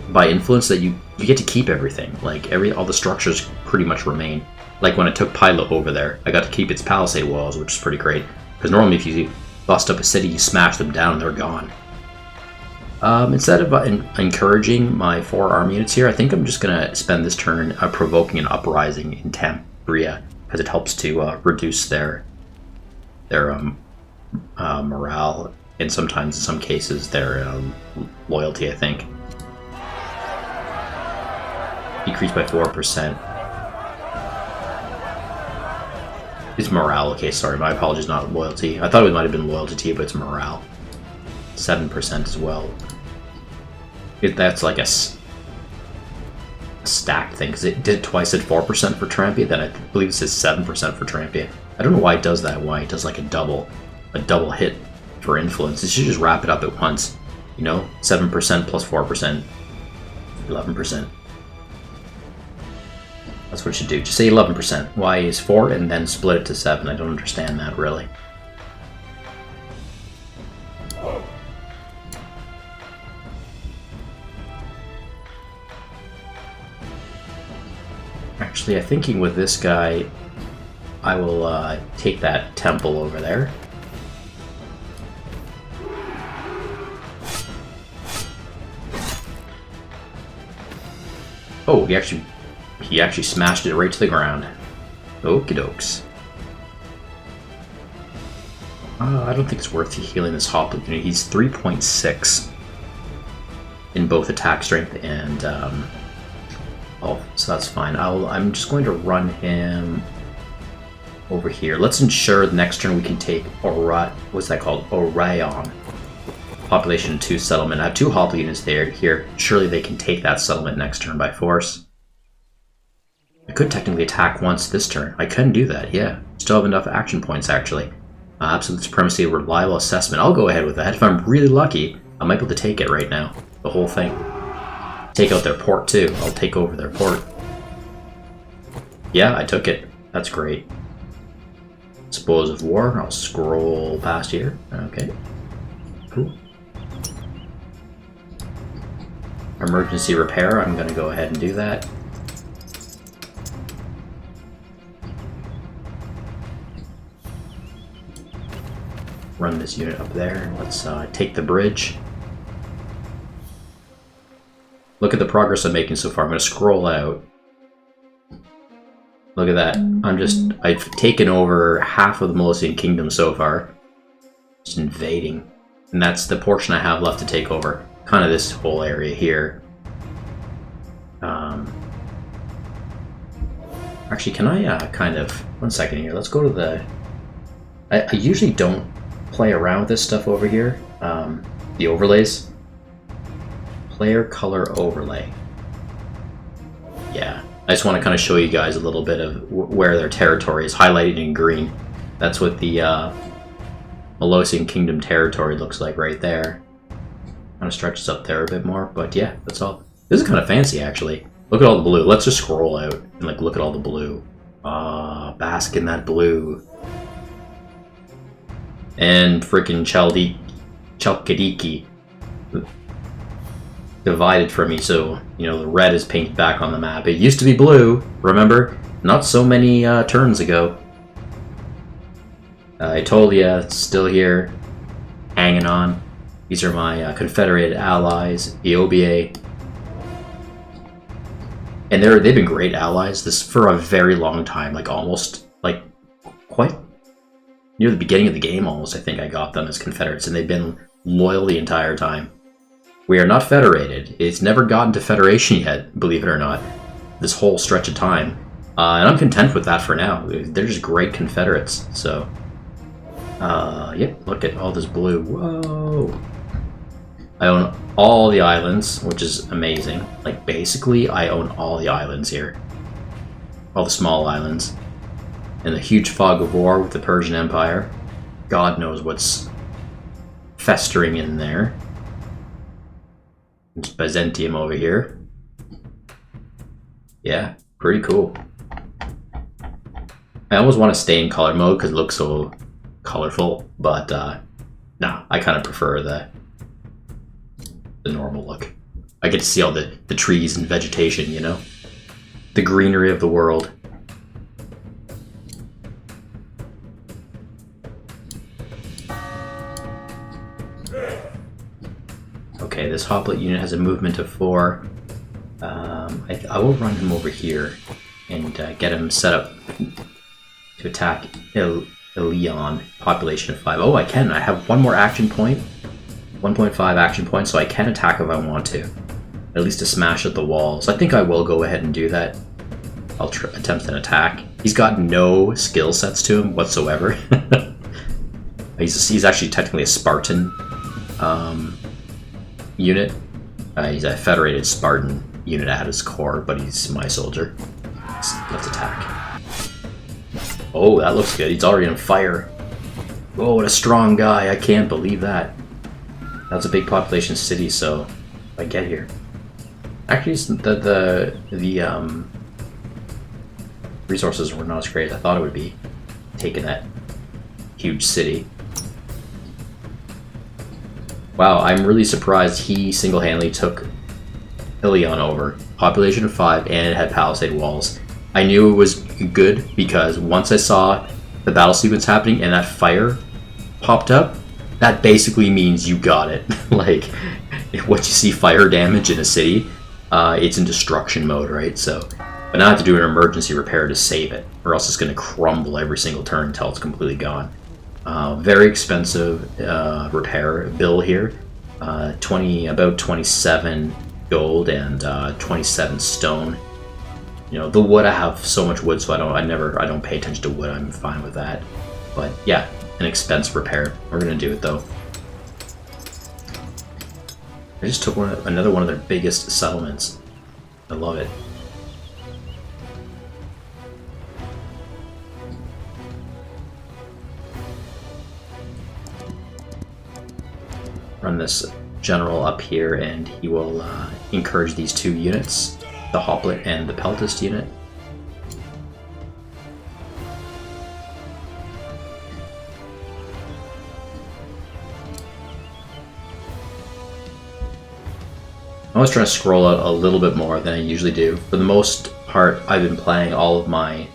by influence, that you get to keep everything. Like all the structures pretty much remain. Like when I took Pilo over there, I got to keep its palisade walls, which is pretty great. Because normally if you bust up a city, you smash them down and they're gone. Instead of encouraging my 4 army units here, I think I'm just going to spend this turn provoking an uprising in Tambria, because it helps to reduce their morale, and sometimes, in some cases, their loyalty, I think. Decreased by 4%. It's morale. Okay, sorry, my apologies, not loyalty. I thought it might have been loyalty to you, but it's morale. 7% as well. That's like a stacked thing, because it did twice at 4% for Trampia, then I believe it says 7% for Trampia. I don't know why it does that, why it does like a double hit for influence. It should just wrap it up at once, you know? 7% plus 4%, 11%. That's what it should do. Just say 11%. Y is 4 and then split it to 7. I don't understand that, really. Actually, I'm thinking with this guy, I will take that temple over there. Oh, he actually smashed it right to the ground. Okie dokes. I don't think it's worth healing this Hoplite unit. He's 3.6 in both attack strength and oh, so that's fine. I'm just going to run him over here. Let's ensure the next turn we can take what's that called? Orion. Population 2 settlement. I have 2 Hoplite units there here. Surely they can take that settlement next turn by force. I could technically attack once this turn. I can do that, yeah. Still have enough action points, actually. Absolute supremacy, reliable assessment. I'll go ahead with that. If I'm really lucky, I might be able to take it right now. The whole thing. Take out their port, too. I'll take over their port. Yeah, I took it. That's great. Spoils of war. I'll scroll past here. Okay. Cool. Emergency repair. I'm going to go ahead and do that. Run this unit up there. Let's take the bridge. Look at the progress I'm making so far. I'm going to scroll out. Look at that. I've taken over half of the Molosian Kingdom so far. Just invading. And that's the portion I have left to take over. Kind of this whole area here. Actually, can I kind of... One second here. Let's go to the... I usually don't play around with this stuff over here. The overlays. Player color overlay. Yeah. I just want to kind of show you guys a little bit of where their territory is highlighted in green. That's what the Molosian Kingdom territory looks like right there. Kind of stretches up there a bit more, but yeah, that's all. This is kind of fancy, actually. Look at all the blue. Let's just scroll out and like look at all the blue. Bask in that blue. And freaking Chalkidiki divided from me, so you know the red is painted back on the map. It used to be blue, remember? Not so many turns ago. I told you, it's still here, hanging on. These are my Confederated allies, Eobiae. And they've been great allies this for a very long time, like almost, like, quite near the beginning of the game almost, I think I got them as Confederates, and they've been loyal the entire time. We are not federated. It's never gotten to federation yet, believe it or not, this whole stretch of time. And I'm content with that for now. They're just great Confederates, so... yep, look at all this blue. Whoa! I own all the islands, which is amazing. Like, basically, I own all the islands here. All the small islands. And the huge fog of war with the Persian Empire. God knows what's festering in there. It's Byzantium over here. Yeah, pretty cool. I always want to stay in color mode because it looks so colorful, but nah, I kind of prefer the normal look. I get to see all the trees and vegetation, you know? The greenery of the world. Okay, this hoplite unit has a movement of 4. I will run him over here and get him set up to attack Ilion, population of 5. Oh, I can. I have one more action point. 1.5 action points, so I can attack if I want to. At least to smash at the walls. I think I will go ahead and do that. I'll attempt an attack. He's got no skill sets to him whatsoever. He's actually technically a Spartan unit. He's a federated Spartan unit at his core, but he's my soldier. Let's attack. Oh, that looks good. He's already on fire. Oh, what a strong guy. I can't believe that. That's a big population city, so if I get here. Actually, the resources were not as great as I thought it would be. Taking that huge city. Wow, I'm really surprised he single-handedly took Ilion over. Population of 5, and it had palisade walls. I knew it was good because once I saw the battle sequence happening and that fire popped up, that basically means you got it. Like, once you see fire damage in a city, it's in destruction mode, right? So, but now I have to do an emergency repair to save it, or else it's going to crumble every single turn until it's completely gone. Very expensive repair bill here. About 27 gold and 27 stone. You know, the wood, I have so much wood, so I don't pay attention to wood. I'm fine with that. But yeah, an expense repair. We're gonna do it though. I just took another one of their biggest settlements. I love it. Run this general up here, and he will encourage these 2 units, the hoplite and the peltist unit. I was trying to scroll out a little bit more than I usually do. For the most part, I've been playing all of my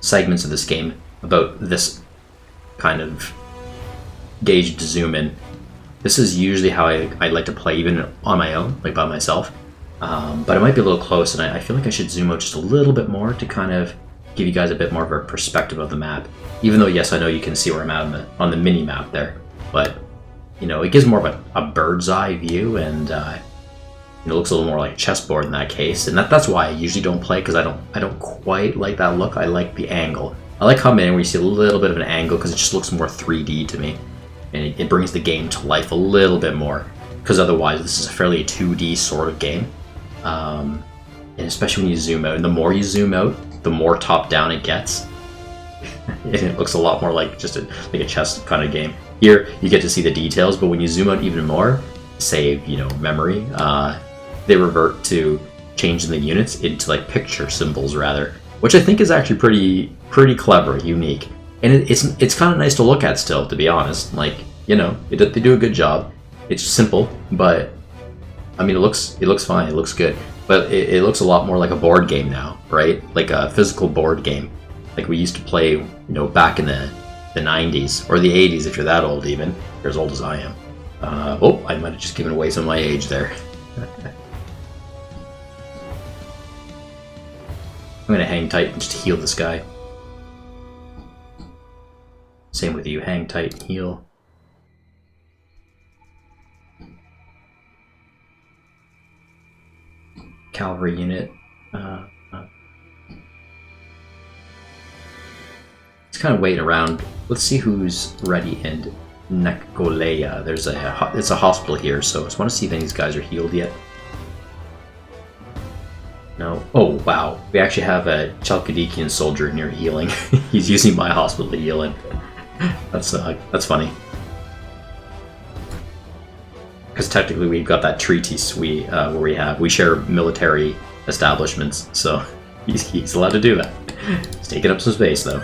segments of this game about this kind of gauge to zoom in. This is usually how I like to play, even on my own, like by myself. But it might be a little close, and I feel like I should zoom out just a little bit more to kind of give you guys a bit more of a perspective of the map. Even though, yes, I know you can see where I'm at on the mini map there, but you know, it gives more of a bird's eye view, and it looks a little more like a chessboard in that case. And that's why I usually don't play, because I don't quite like that look. I like the angle. I like coming in where you see a little bit of an angle, because it just looks more 3D to me, and it brings the game to life a little bit more. Because otherwise, this is a fairly 2D sort of game. And especially when you zoom out, and the more you zoom out, the more top down it gets. And it looks a lot more like just like a chess kind of game. Here you get to see the details, but when you zoom out even more, save memory, they revert to changing the units into like picture symbols rather, which I think is actually pretty clever, unique, and it's kind of nice to look at still, to be honest. Like, they do a good job. It's simple, but I mean, it looks fine. It looks good, but it looks a lot more like a board game now, right? Like a physical board game, like we used to play, back in the 90s or the 80s, if you're that old even. You're as old as I am. I might have just given away some of my age there. I'm gonna hang tight and just heal this guy. Same with you, hang tight and heal. Cavalry unit. It's kind of waiting around. Let's see who's ready in Nekgoleia. It's a hospital here, so I just want to see if any of these guys are healed yet. No. Oh wow, we actually have a Chalkidikian soldier near healing. He's using my hospital to heal him. That's funny. Because technically we've got that treatise where we share military establishments, so he's allowed to do that. He's taking up some space though.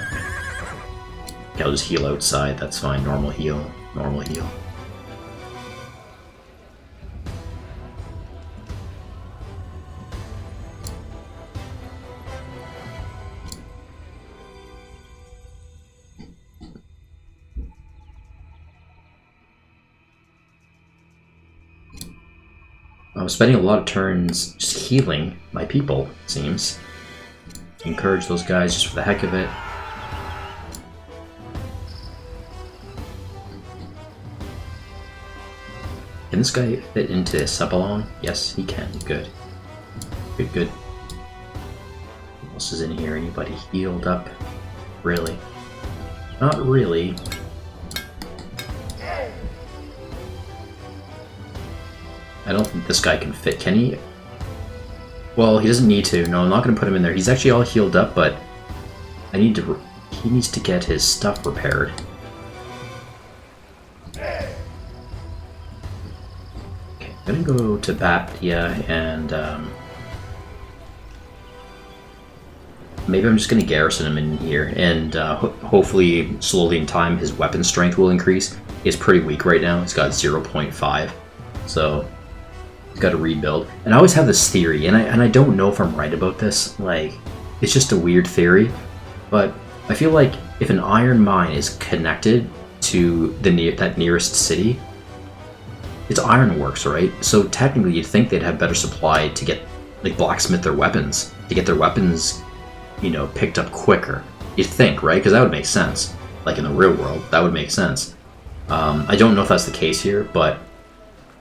Okay, I'll just heal outside. That's fine. Normal heal. Normal heal. I was spending a lot of turns just healing my people, it seems. Encourage those guys just for the heck of it. Can this guy fit into Cephalon? Yes, he can. Good. Good. What else is in here? Anybody healed up? Really? Not really. I don't think this guy can fit. Can he? Well, he doesn't need to. No, I'm not going to put him in there. He's actually all healed up, but he needs to get his stuff repaired. I'm gonna go to Batia and maybe I'm just gonna garrison him in here, and hopefully slowly in time his weapon strength will increase. He's pretty weak right now. He's got 0.5, so he's got to rebuild. And I always have this theory, and I don't know if I'm right about this. Like, it's just a weird theory, but I feel like if an iron mine is connected to that nearest city, it's ironworks, right? So technically you'd think they'd have better supply to get, like, blacksmith their weapons, to get their weapons, picked up quicker. You'd think, right? Because that would make sense. Like in the real world, that would make sense. I don't know if that's the case here, but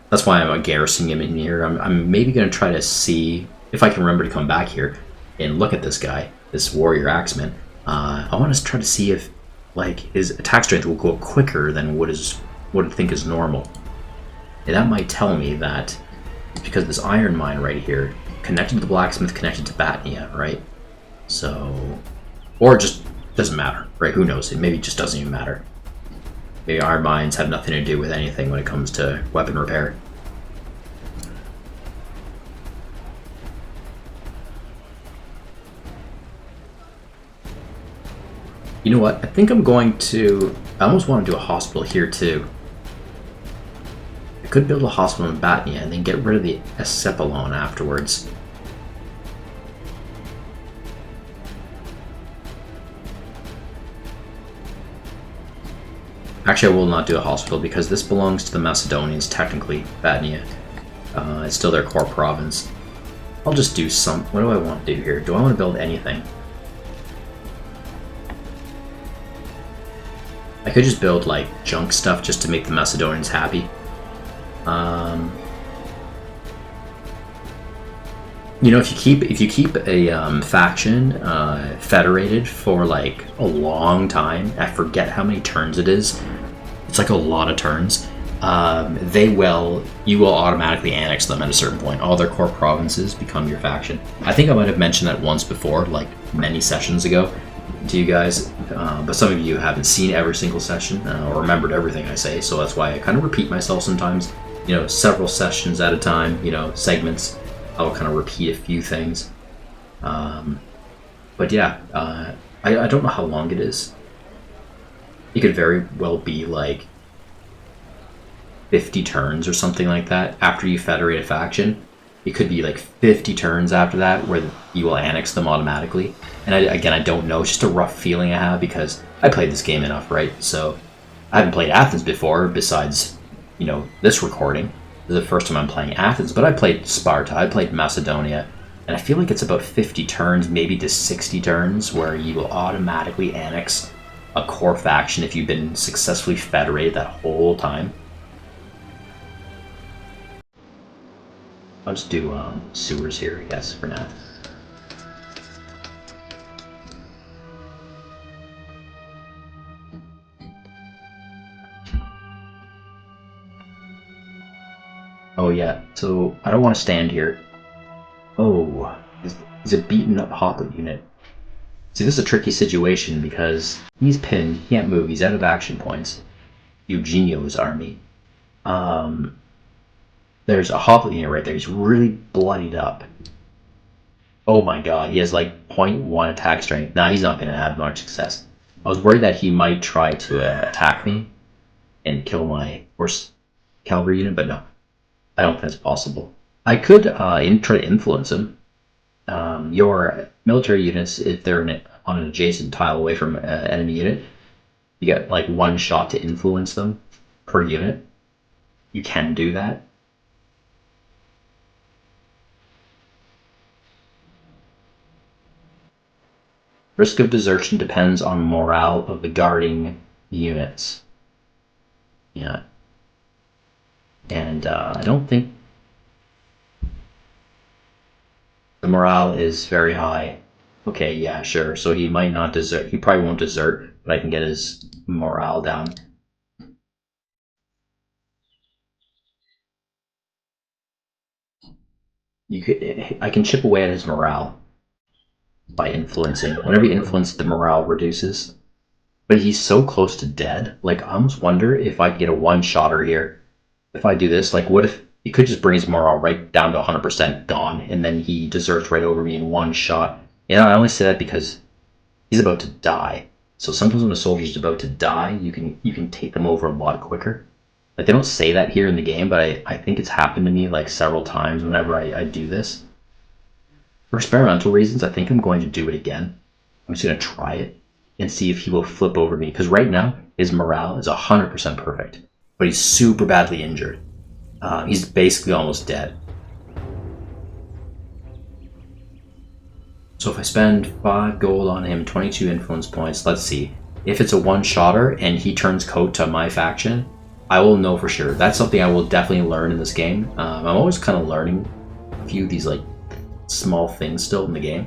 that's why I'm garrisoning him in here. I'm maybe going to try to see if I can remember to come back here and look at this guy, this warrior axeman. I want to try to see if, like, his attack strength will go quicker than what I think is normal. And that might tell me that it's because this iron mine right here, connected to the blacksmith, connected to Batnia, right? So, or it just doesn't matter, right? Who knows? It maybe just doesn't even matter. Maybe iron mines have nothing to do with anything when it comes to weapon repair. You know what? I think I'm going to... I almost want to do a hospital here too. Could build a hospital in Batnia and then get rid of the Cephalon afterwards. Actually, I will not do a hospital because this belongs to the Macedonians, technically, Batnia. It's still their core province. I'll just do some... What do I want to do here? Do I want to build anything? I could just build, like, junk stuff just to make the Macedonians happy. You know, if you keep a faction federated for, like, a long time, I forget how many turns it is. It's like a lot of turns. You will automatically annex them at a certain point. All their core provinces become your faction. I think I might have mentioned that once before, like many sessions ago to you guys, but some of you haven't seen every single session or remembered everything I say, so that's why I kind of repeat myself sometimes, you know, several sessions at a time, you know, segments. I'll kind of repeat a few things. But yeah, I don't know how long it is. It could very well be like 50 turns or something like that after you federate a faction. It could be like 50 turns after that where you will annex them automatically. And I don't know, it's just a rough feeling I have because I played this game enough, right? So I haven't played Athens before besides, you know, this recording. This is the first time I'm playing Athens, but I played Sparta, I played Macedonia, and I feel like it's about 50 turns, maybe to 60 turns, where you will automatically annex a core faction if you've been successfully federated that whole time. I'll just do sewers here, I guess, for now. Oh yeah, so I don't want to stand here. Oh, he's a beaten up hoplite unit. See, this is a tricky situation because he's pinned, he can't move, he's out of action points. Eugenio's army. There's a hoplite unit right there, he's really bloodied up. Oh my god, he has like 0.1 attack strength. Nah, he's not going to have much success. I was worried that he might try to attack me and kill my horse cavalry unit, but no. I don't think that's possible. I could try to influence him. Your military units, if they're on an adjacent tile away from an enemy unit, you get like one shot to influence them per unit. You can do that. Risk of desertion depends on morale of the guarding units. Yeah. And I don't think the morale is very high. Okay, yeah, sure. So he might not desert. He probably won't desert, but I can get his morale down. I can chip away at his morale by influencing. Whenever you influence, the morale reduces. But he's so close to dead. Like, I almost wonder if I could get a one-shotter here. If I do this, like, what if he could just bring his morale right down to 100% gone, and then he deserts right over me in one shot. And I only say that because he's about to die. So sometimes when a soldier's about to die, you can take them over a lot quicker. Like, they don't say that here in the game, but I think it's happened to me like several times whenever I do this. For experimental reasons, I think I'm going to do it again. I'm just going to try it and see if he will flip over me. Because right now, his morale is 100% perfect. But he's super badly injured. He's basically almost dead. So if I spend 5 gold on him, 22 influence points, let's see. If it's a one-shotter and he turns coat to my faction, I will know for sure. That's something I will definitely learn in this game. I'm always kind of learning a few of these like small things still in the game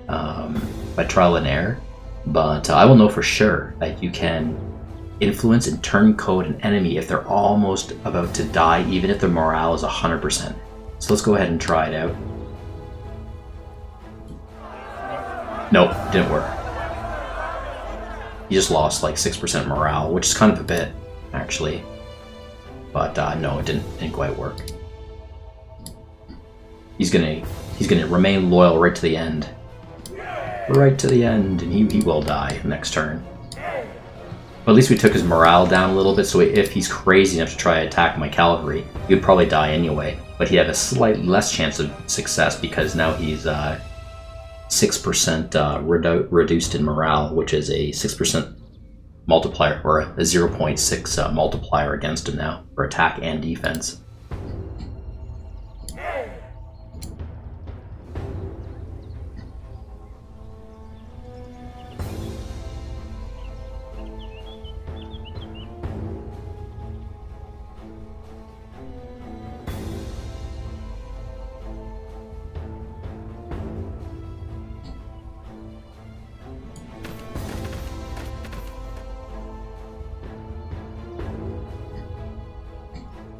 by trial and error. But I will know for sure that you can influence and turn coat an enemy if they're almost about to die, even if their morale is 100%. So let's go ahead and try it out. Nope, didn't work. He just lost like 6% morale, which is kind of a bit, actually. But no, it didn't quite work. He's gonna remain loyal right to the end. Right to the end, and he will die next turn. But at least we took his morale down a little bit, so if he's crazy enough to try to attack my cavalry, he would probably die anyway. But he'd have a slightly less chance of success because now he's 6% reduced in morale, which is a 6% multiplier, or a 0.6 multiplier against him now for attack and defense.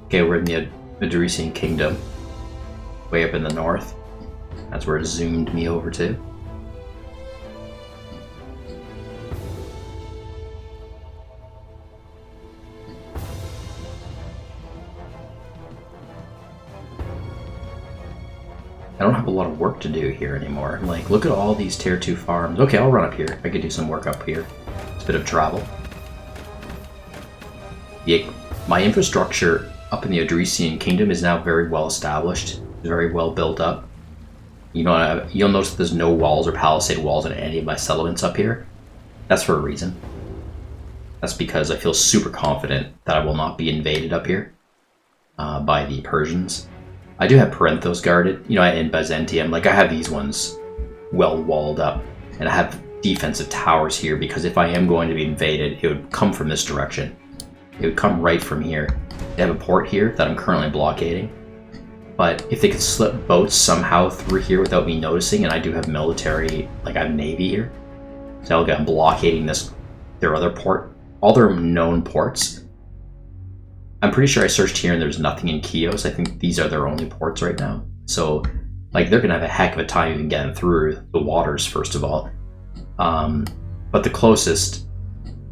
Okay, we're in the Adresian Kingdom, way up in the north. That's where it zoomed me over to. I don't have a lot of work to do here anymore. Like, look at all these tier 2 farms. Okay, I'll run up here. I could do some work up here. It's a bit of travel. My infrastructure up in the Adresian Kingdom is now very well established, very well built up. You know, you'll notice that there's no walls or palisade walls in any of my settlements up here. That's for a reason. That's because I feel super confident that I will not be invaded up here by the Persians. I do have Parenthos guarded, you know, in Byzantium. Like, I have these ones well walled up, and I have defensive towers here because if I am going to be invaded, it would come from this direction. It would come right from here. They have a port here that I'm currently blockading, but if they could slip boats somehow through here without me noticing, and I do have military, like I have navy here, so I'm blockading their other port, all their known ports. I'm pretty sure I searched here and there's nothing in Chios. I think these are their only ports right now. So, like, they're gonna have a heck of a time even getting through the waters, first of all. But the closest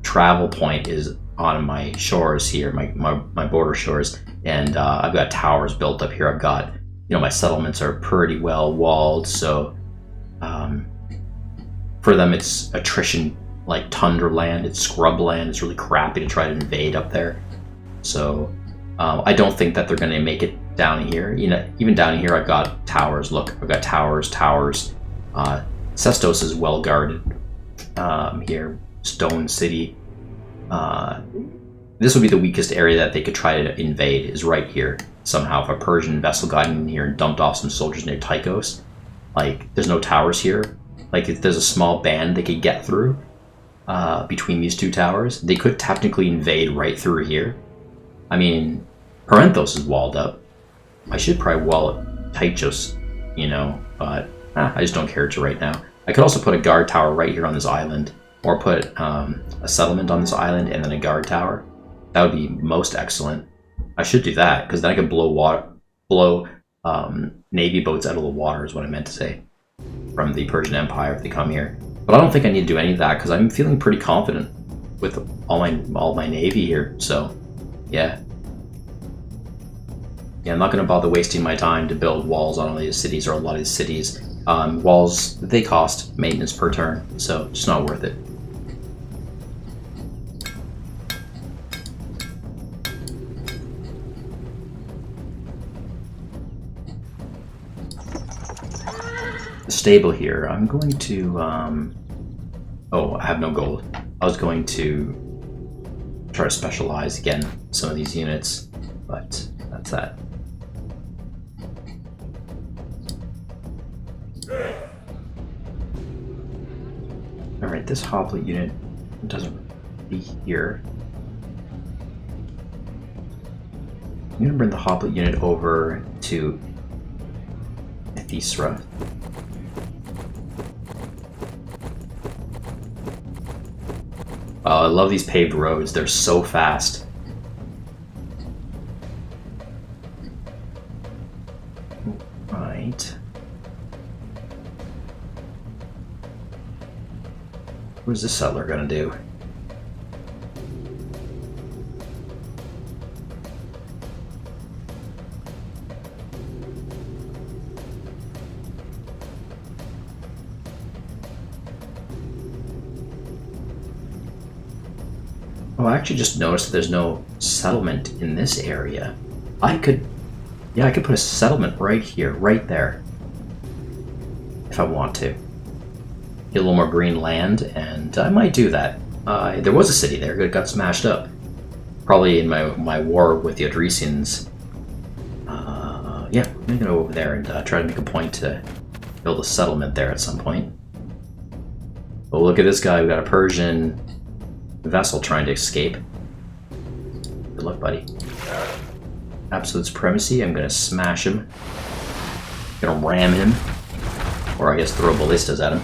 travel point is on my shores here, my border shores, and I've got towers built up here. I've got, you know, my settlements are pretty well walled, so for them it's attrition, like tundra land, it's scrub land. It's really crappy to try to invade up there. So I don't think that they're going to make it down here. You know, even down here I've got towers. Look, I've got towers. Sestos is well guarded here. Stone City. This would be the weakest area that they could try to invade, is right here. Somehow, if a Persian vessel got in here and dumped off some soldiers near Tychos, like, there's no towers here. Like, if there's a small band they could get through between these two towers, they could technically invade right through here. I mean, Parenthos is walled up. I should probably wall up Tychos, you know, but I just don't care to right now. I could also put a guard tower right here on this island, or put a settlement on this island and then a guard tower. That would be most excellent. I should do that, because then I could blow navy boats out of the water, is what I meant to say, from the Persian Empire if they come here. But I don't think I need to do any of that, because I'm feeling pretty confident with all my navy here, so yeah. Yeah, I'm not going to bother wasting my time to build walls on all these cities, or a lot of these cities. Walls, they cost maintenance per turn, so it's not worth it. The stable here, I'm going to, oh, I have no gold. I was going to try to specialize again some of these units, but that's that. Alright, this hoplite unit doesn't be here. I'm going to bring the hoplite unit over to Ephisra. Oh, I love these paved roads. They're so fast. Right. What's this settler gonna do? Oh, I actually just noticed that there's no settlement in this area. I could put a settlement right here, right there, if I want to. Get a little more green land, and I might do that. There was a city there, it got smashed up. Probably in my war with the Adresians. Yeah, I'm gonna go over there and try to make a point to build a settlement there at some point. Oh, look at this guy, we got a Persian vessel trying to escape. Good luck, buddy. Absolute supremacy, I'm gonna smash him. Gonna ram him. Or I guess throw ballistas at him.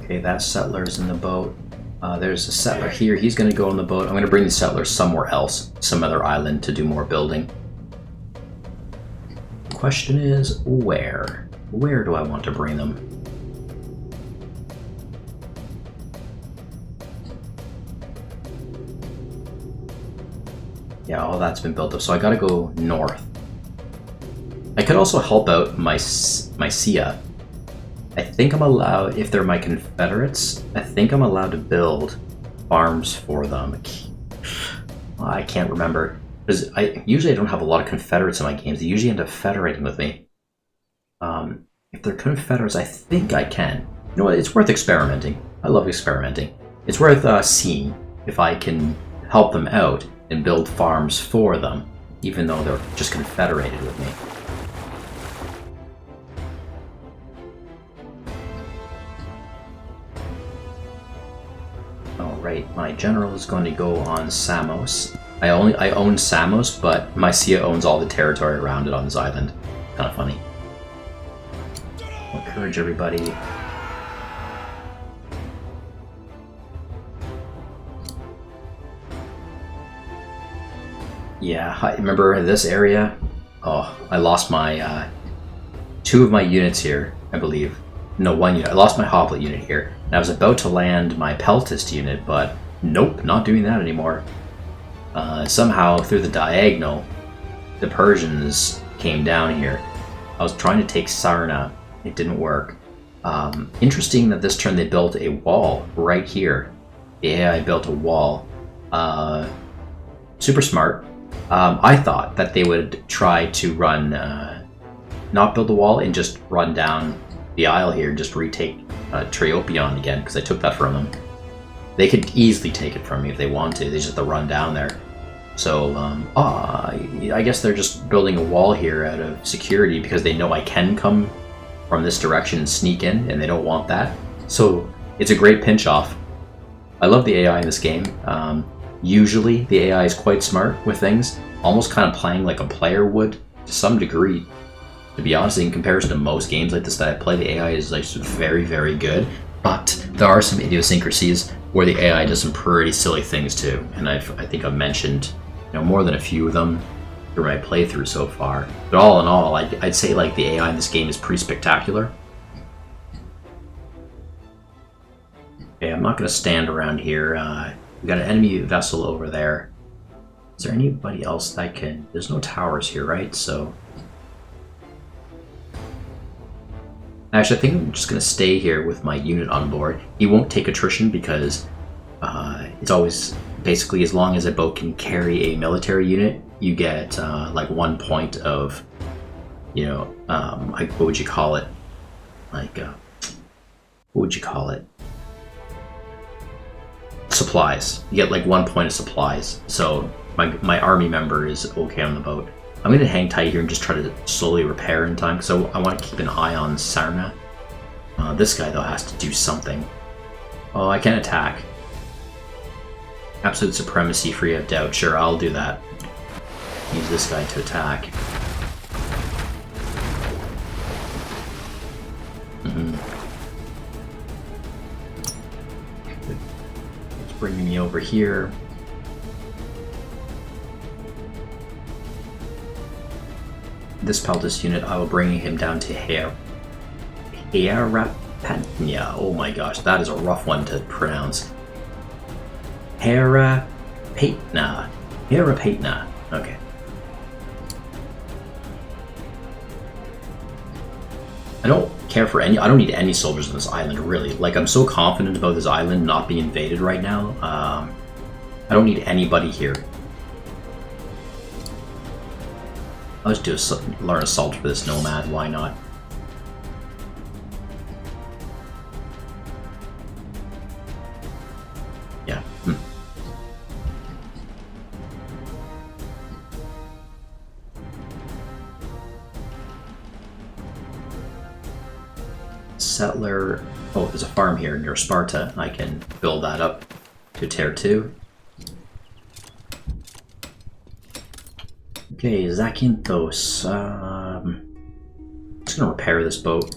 Okay, that settler's in the boat. There's a settler here. He's going to go on the boat. I'm going to bring the settler somewhere else, some other island, to do more building. The question is, where? Where do I want to bring them? Yeah, all that's been built up, so I gotta go north. I could also help out my Sia. I think I'm allowed, if they're my Confederates, I think I'm allowed to build farms for them. I can't remember. Because usually I don't have a lot of Confederates in my games. They usually end up federating with me. If they're Confederates, I think I can. You know what, it's worth experimenting. I love experimenting. It's worth seeing if I can help them out and build farms for them, even though they're just confederated with me. Alright, my general is going to go on Samos. I own Samos, but my Sia owns all the territory around it on this island. Kind of funny. Encourage everybody. Yeah, I remember this area. Oh, I lost my two of my units here, I believe. No, one unit. I lost my Hoplet unit here. And I was about to land my Peltist unit, but nope, not doing that anymore. Somehow, through the diagonal, the Persians came down here. I was trying to take Sarna. It didn't work. Interesting that this turn they built a wall right here. The AI built a wall. Super smart. I thought that they would try to run, not build a wall and just run down the isle here and just retake Triopion again, because I took that from them. They could easily take it from me if they want to. They just have to run down there. So, I guess they're just building a wall here out of security because they know I can come from this direction and sneak in, and they don't want that. So, it's a great pinch-off. I love the AI in this game. Usually, the AI is quite smart with things, almost kind of playing like a player would to some degree. To be honest, in comparison to most games like this that I play, the AI is like very, very good. But there are some idiosyncrasies where the AI does some pretty silly things too, and I think I've mentioned more than a few of them through my playthrough so far. But all in all, I'd say like the AI in this game is pretty spectacular. Okay, I'm not going to stand around here. We got an enemy vessel over there. Is there anybody else that can... There's no towers here, right? So... Actually, I think I'm just going to stay here with my unit on board. He won't take attrition because it's always... Basically, as long as a boat can carry a military unit, you get like 1 point of... what would you call it? Like, what would you call it? Supplies. You get like 1 point of supplies. So my army member is okay on the boat. I'm going to hang tight here and just try to slowly repair in time, so I want to keep an eye on Sarna. This guy, though, has to do something. Oh, I can attack. Absolute supremacy, free of doubt. Sure, I'll do that. Use this guy to attack. It's bringing me over here. This Peltist unit, I will bring him down to Herapatnia. Oh my gosh, that is a rough one to pronounce. Herapatnia. Herapatnia. Okay. I don't care for any... I don't need any soldiers on this island, really. Like, I'm so confident about this island not being invaded right now. I don't need anybody here. I'll just learn assault for this nomad, why not? Yeah. Settler... Oh, there's a farm here near Sparta. I can build that up to tier 2. Okay, Zakynthos. I'm just gonna repair this boat.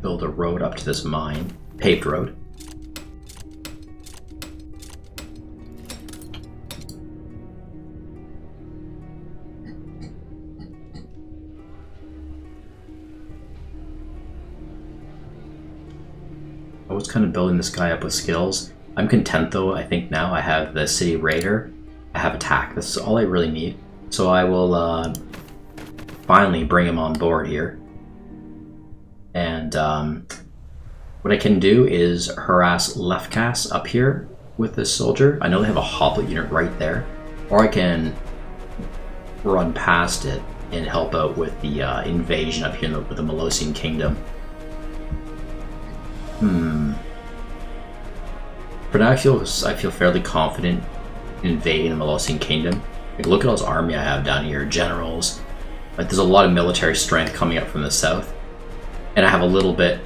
build a road up to this mine. Paved road. I was kind of building this guy up with skills. I'm content though, I think now I have the City Raider. I have attack, that's all I really need. So I will finally bring him on board here. And what I can do is harass Lefkas up here with this soldier. I know they have a hoplite unit right there. Or I can run past it and help out with the invasion up here with the Molosian Kingdom. For now, I feel fairly confident in invading the Molosian Kingdom. Like, look at all this army I have down here, generals. Like, there's a lot of military strength coming up from the south, and I have a little bit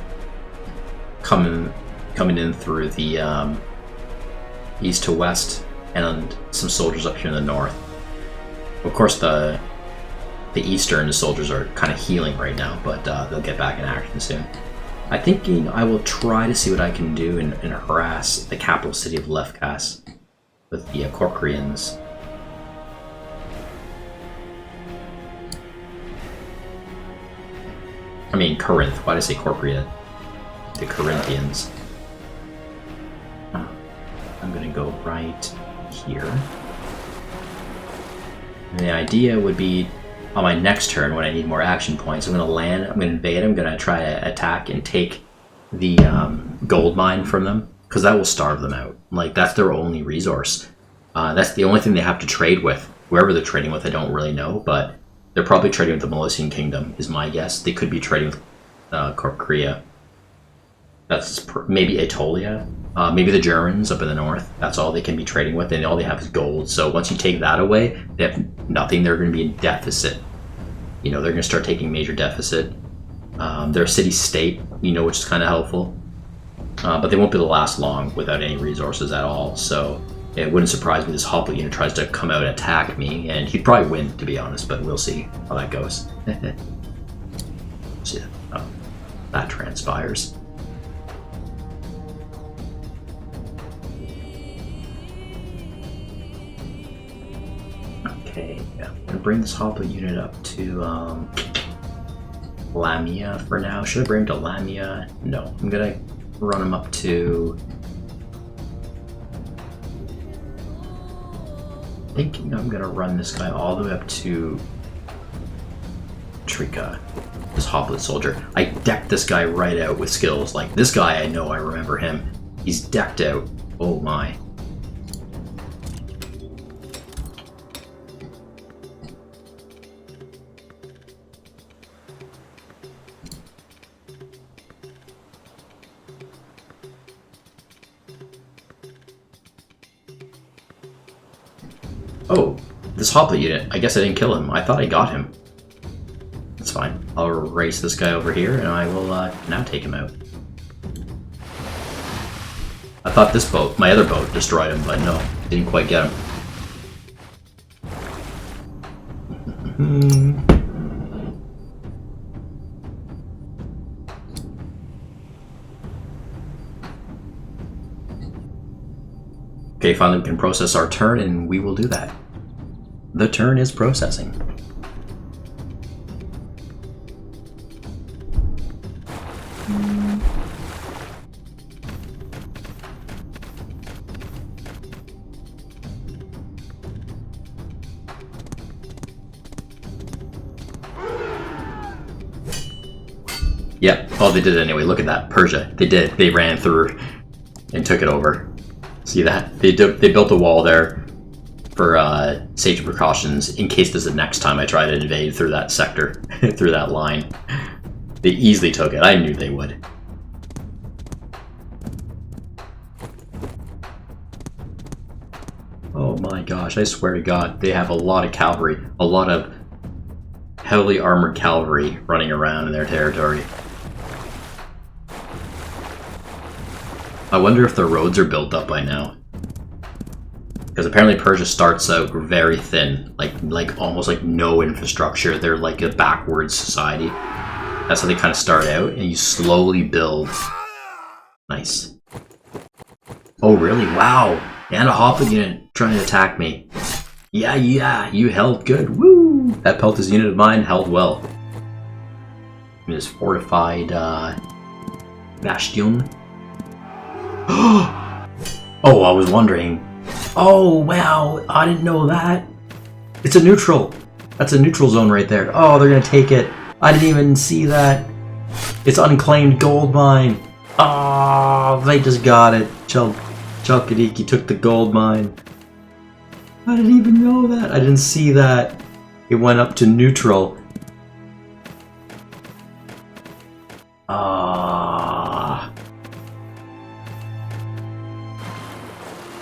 coming in through the east to west, and some soldiers up here in the north. Of course, the eastern soldiers are kind of healing right now, but they'll get back in action soon. I think I will try to see what I can do and harass the capital city of Lefkas with the Corcyraeans. I mean Corinth. Why did I say Corcyra? The Corinthians. I'm gonna go right here. And the idea would be, on my next turn, when I need more action points, I'm going to land, I'm going to invade, I'm going to try to attack and take the gold mine from them, because that will starve them out. Like, that's their only resource. That's the only thing they have to trade with. Whoever they're trading with, I don't really know, but they're probably trading with the Molosian Kingdom, is my guess. They could be trading with Corcyra. That's maybe Aetolia. Maybe the Germans up in the north. That's all they can be trading with, and all they have is gold. So once you take that away, they have nothing. They're going to be in deficit. You know, they're going to start taking major deficit. They're a city-state, you know, which is kind of helpful. But they won't be able to last long without any resources at all. So it wouldn't surprise me this hoplite unit tries to come out and attack me, and he'd probably win, to be honest, but we'll see how that goes. See how that transpires. Okay, yeah, I'm gonna bring this hoplite unit up to Lamia for now. Should I bring him to Lamia? No, I'm gonna run him up to... thinking I'm gonna run this guy all the way up to Trika, this hoplite soldier. I decked this guy right out with skills. Like, this guy, I know, I remember him. He's decked out. Oh my. Oh, this hoplite unit. I guess I didn't kill him. I thought I got him. That's fine. I'll race this guy over here and I will now take him out. I thought this boat, my other boat, destroyed him, but no, didn't quite get him. Okay, finally we can process our turn, and we will do that. The turn is processing. Yep, oh, they did it anyway. Look at that, Persia. They did. They ran through and took it over. See that? They built a wall there for safety precautions in case there's the next time I try to invade through that sector, through that line. They easily took it. I knew they would. Oh my gosh, I swear to God, they have a lot of cavalry, a lot of heavily armored cavalry running around in their territory. I wonder if the roads are built up by now. Because apparently Persia starts out very thin, like almost like no infrastructure. They're like a backwards society. That's how they kind of start out, and you slowly build. Nice. Oh, really? Wow. And a Hoplite unit trying to attack me. Yeah, you held good. Woo! That Peltas unit of mine held well. This fortified bastion. Oh, I was wondering. Oh, wow. I didn't know that. It's a neutral. That's a neutral zone right there. Oh, they're going to take it. I didn't even see that. It's unclaimed gold mine. Oh, they just got it. Chalkidiki took the gold mine. I didn't even know that. I didn't see that. It went up to neutral.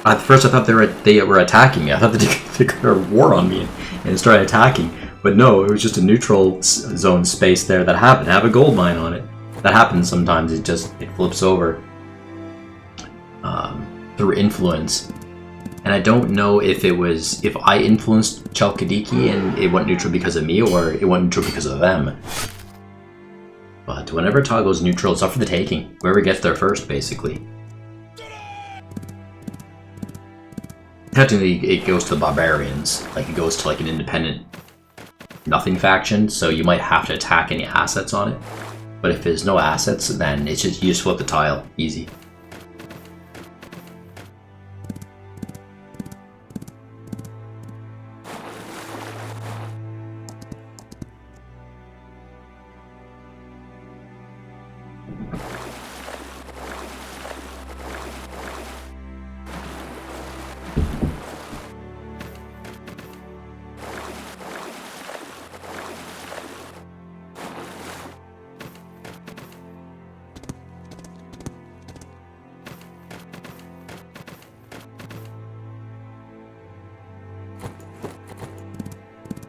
At first I thought they were attacking me. I thought they declared war on me and started attacking. But no, it was just a neutral zone space there that happened to have a gold mine on it. That happens sometimes. It flips over through influence. And I don't know if I influenced Chalkidiki and it went neutral because of me, or it went neutral because of them. But whenever a tile goes neutral, it's up for the taking. Whoever gets there first, basically. Technically, it goes to the barbarians. Like, it goes to like an independent nothing faction, so you might have to attack any assets on it. But if there's no assets, then it's just you just flip the tile. Easy.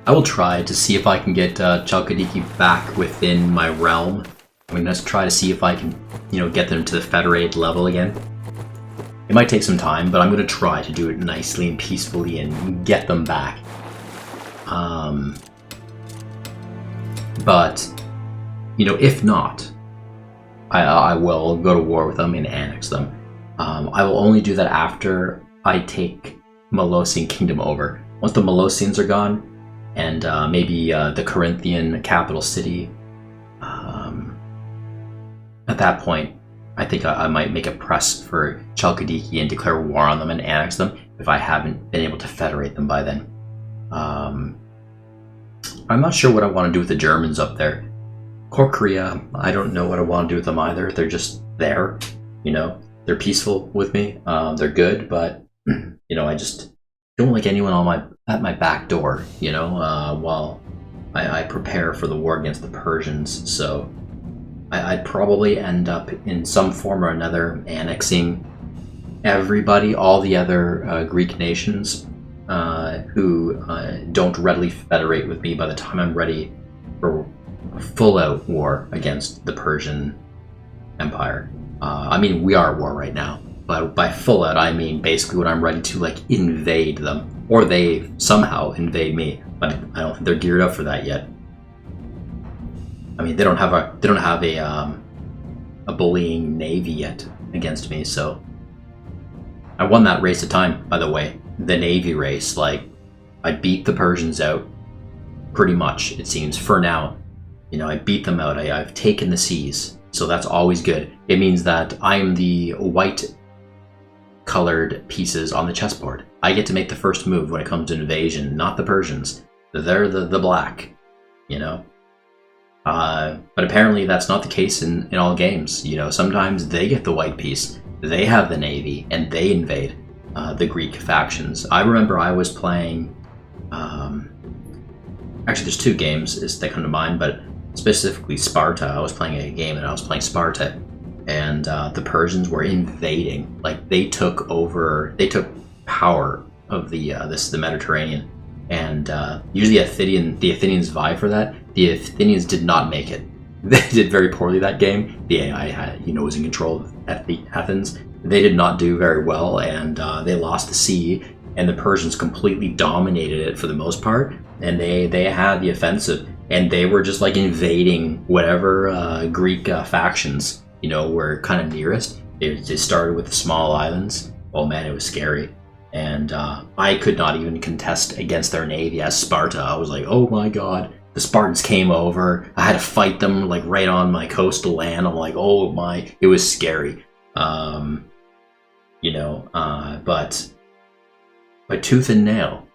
I will try to see if I can get Chalkidiki back within my realm. I'm going to try to see if I can, get them to the federated level again. It might take some time, but I'm going to try to do it nicely and peacefully and get them back. But, if not, I will go to war with them and annex them. I will only do that after I take Molossian Kingdom over. Once the Molossians are gone, and maybe the Corinthian capital city. At that point, I think I might make a press for Chalkidiki and declare war on them and annex them if I haven't been able to federate them by then. I'm not sure what I want to do with the Germans up there. Korea, I don't know what I want to do with them either. They're just there, They're peaceful with me. They're good, but I just don't like anyone at my back door, while I prepare for the war against the Persians. So I'd probably end up in some form or another annexing everybody, all the other Greek nations who don't readily federate with me by the time I'm ready for a full-out war against the Persian Empire. We are at war right now. But by full out, I mean basically when I'm ready to invade them, or they somehow invade me. But I don't think they're geared up for that yet. They don't have a bullying navy yet against me. So I won that race of time, by the way, the navy race. I beat the Persians out, pretty much it seems for now. I beat them out. I've taken the seas, so that's always good. It means that I'm the white colored pieces on the chessboard. I get to make the first move when it comes to invasion, not the Persians. They're the black, But apparently that's not the case in all games. Sometimes they get the white piece, they have the navy, and they invade the Greek factions. I remember I was playing, actually there's two games that come to mind, but specifically Sparta. I was playing a game and I was playing Sparta. And the Persians were invading. They took power of the Mediterranean, and usually the Athenians vie for that. The Athenians did not make it. They did very poorly that game. The AI was in control of Athens. They did not do very well, and they lost the sea. And the Persians completely dominated it for the most part. And they had the offensive. and they were just like invading whatever Greek factions, were kind of nearest. They started with the small islands. Oh man, it was scary. And I could not even contest against their navy as Sparta. I was like, oh my god. The Spartans came over. I had to fight them like right on my coastal land. I'm like, oh my, it was scary. But by tooth and nail,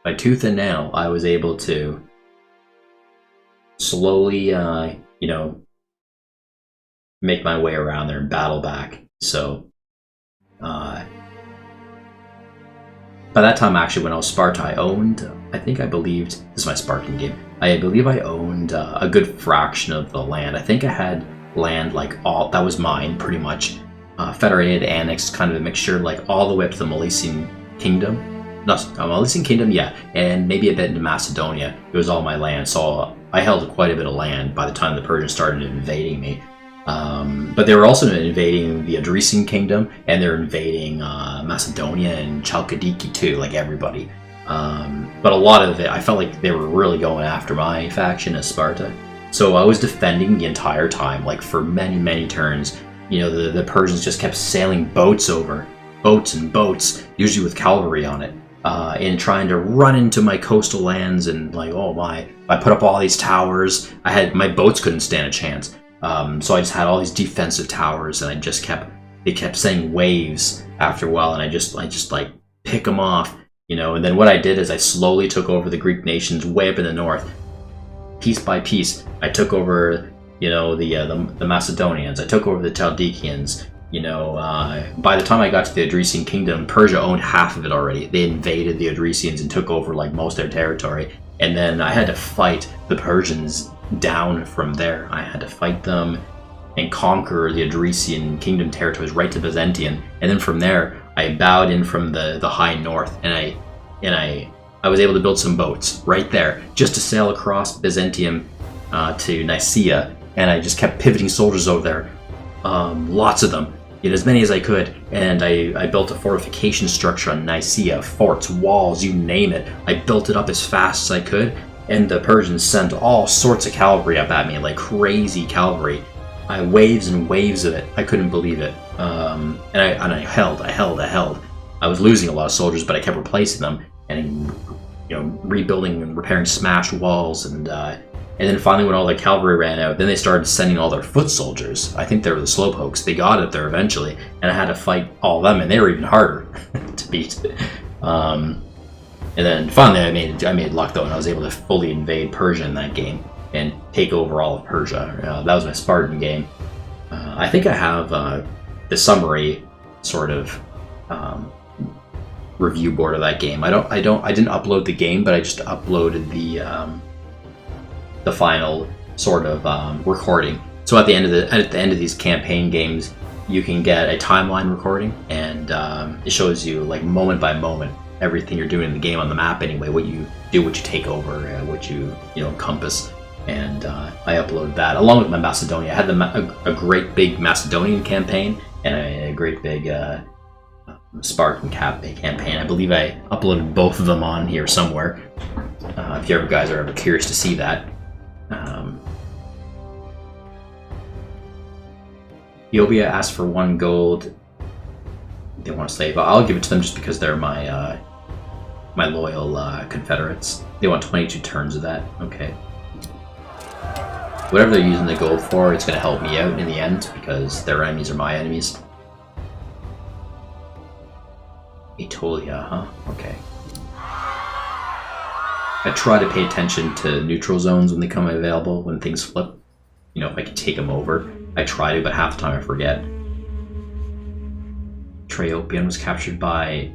I was able to slowly, make my way around there and battle back. So, by that time, actually, when I was Sparta, I owned, I believed, this is my Spartan game, I believe I owned a good fraction of the land. I think I had land, like, all, that was mine, pretty much, federated, annexed, kind of a mixture, like, all the way up to the Milesian Kingdom. Milesian Kingdom, yeah, and maybe a bit into Macedonia. It was all my land, so I held quite a bit of land by the time the Persians started invading me. But they were also invading the Adresian Kingdom, and they're invading Macedonia and Chalkidiki too, like everybody. But a lot of it, I felt like they were really going after my faction as Sparta. So I was defending the entire time, like for many, many turns. The Persians just kept sailing boats over, boats and boats, usually with cavalry on it, and trying to run into my coastal lands. And like, oh my, I put up all these towers. My boats couldn't stand a chance. So I just had all these defensive towers, and they kept saying waves after a while, and I just like pick them off, and then what I did is I slowly took over the Greek nations way up in the north, piece by piece. I took over, the Macedonians, I took over the Chaldeans, by the time I got to the Adresian Kingdom, Persia owned half of it already. They invaded the Adresians and took over like most of their territory, and then I had to fight the Persians down from there. I had to fight them and conquer the Adresian Kingdom territories right to Byzantium, and then from there I bowed in from the high north, and I was able to build some boats right there just to sail across Byzantium to Nicaea, and I just kept pivoting soldiers over there, lots of them, as many as I could, and I built a fortification structure on Nicaea, forts, walls, you name it. I built it up as fast as I could. And the Persians sent all sorts of cavalry up at me, like crazy cavalry. Waves and waves of it. I couldn't believe it. And I held. I was losing a lot of soldiers, but I kept replacing them and rebuilding and repairing smashed walls. And then finally, when all the cavalry ran out, then they started sending all their foot soldiers. I think they were the slowpokes. They got it there eventually, and I had to fight all of them, and they were even harder to beat. And then finally I made luck though, and I was able to fully invade Persia in that game and take over all of Persia. That was my Spartan game. I think I have the summary sort of review board of that game. I didn't upload the game, but I just uploaded the final sort of recording. So at the end of these campaign games, you can get a timeline recording, and it shows you like moment by moment everything you're doing in the game on the map anyway, what you do, what you take over, what you encompass. And I uploaded that along with my Macedonia. I had a great big Macedonian campaign and a great big Spartan campaign. I believe I uploaded both of them on here somewhere. If you guys are ever curious to see that. Eobia asked for 1 gold. They want to slave. I'll give it to them just because they're my my loyal Confederates. They want 22 turns of that. Okay. Whatever they're using the gold for, it's going to help me out in the end because their enemies are my enemies. Aetolia, huh? Okay. I try to pay attention to neutral zones when they come available, when things flip. If I can take them over. I try to, but half the time I forget. Triopian was captured by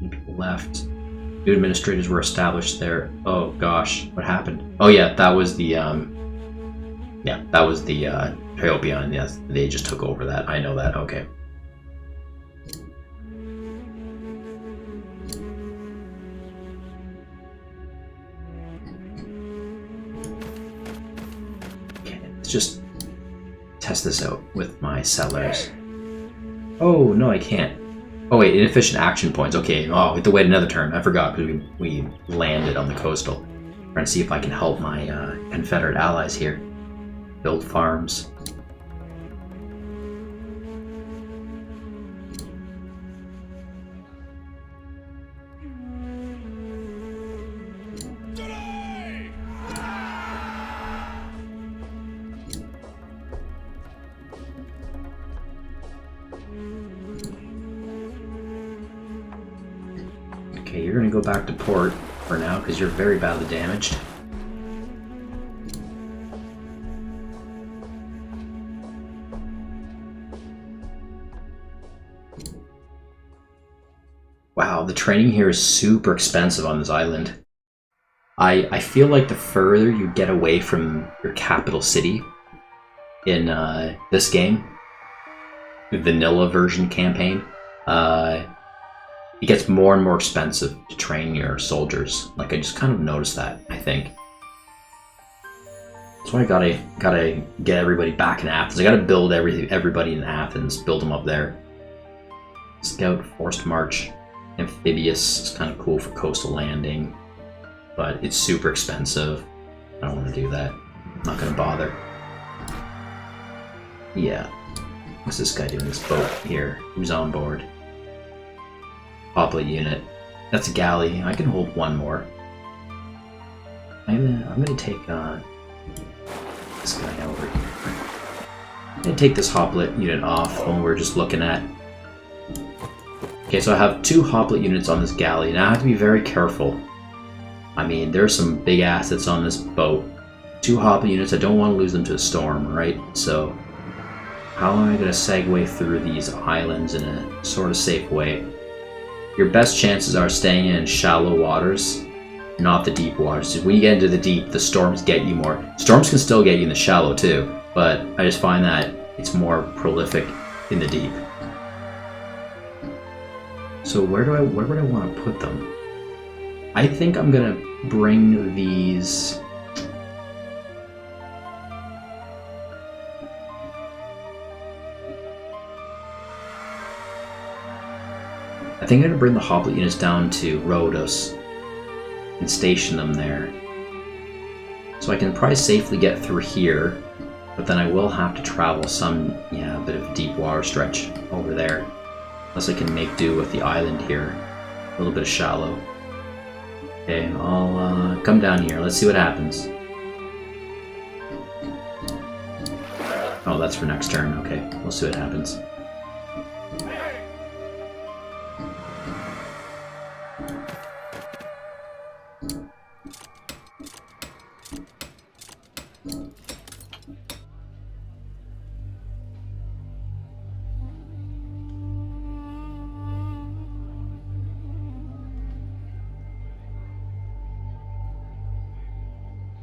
people left. New administrators were established there. Oh gosh, what happened? Oh yeah, that was the Triopian. Yes, they just took over that. I know that. Okay. Okay, let's just test this out with my settlers. Oh no, I can't. Oh wait, inefficient action points. Okay, oh, we have to wait another turn. I forgot because we landed on the coastal. Trying to see if I can help my Confederate allies here. Build farms. Okay, you're gonna go back to port for now because you're very badly damaged. Wow, the training here is super expensive on this island. I feel like the further you get away from your capital city in this game, the vanilla version campaign, it gets more and more expensive to train your soldiers. Like, I just kind of noticed that, I think. That's why I gotta get everybody back in Athens. I gotta build everybody in Athens, build them up there. Scout, forced march, amphibious is kind of cool for coastal landing, but it's super expensive. I don't want to do that. I'm not gonna bother. Yeah. What's this guy doing? This boat here. Who's on board? Hoplite unit. That's a galley. I can hold one more. I'm gonna take this guy over here. I'm gonna take this hoplite unit off when we're just looking at. Okay, so I have 2 hoplite units on this galley. Now I have to be very careful. I mean, there's some big assets on this boat. 2 hoplite units. I don't want to lose them to a storm, right? So how am I gonna segue through these islands in a sort of safe way? Your best chances are staying in shallow waters, not the deep waters. When you get into the deep, the storms get you more. Storms can still get you in the shallow too, but I just find that it's more prolific in the deep. So where would I want to put them? I think I'm gonna bring these. I think I'm going to bring the hoplite units down to Rhodos and station them there. So I can probably safely get through here, but then I will have to travel some, yeah, a bit of deep water stretch over there. Unless I can make do with the island here. A little bit of shallow. Okay, I'll come down here. Let's see what happens. Oh, that's for next turn. Okay, we'll see what happens.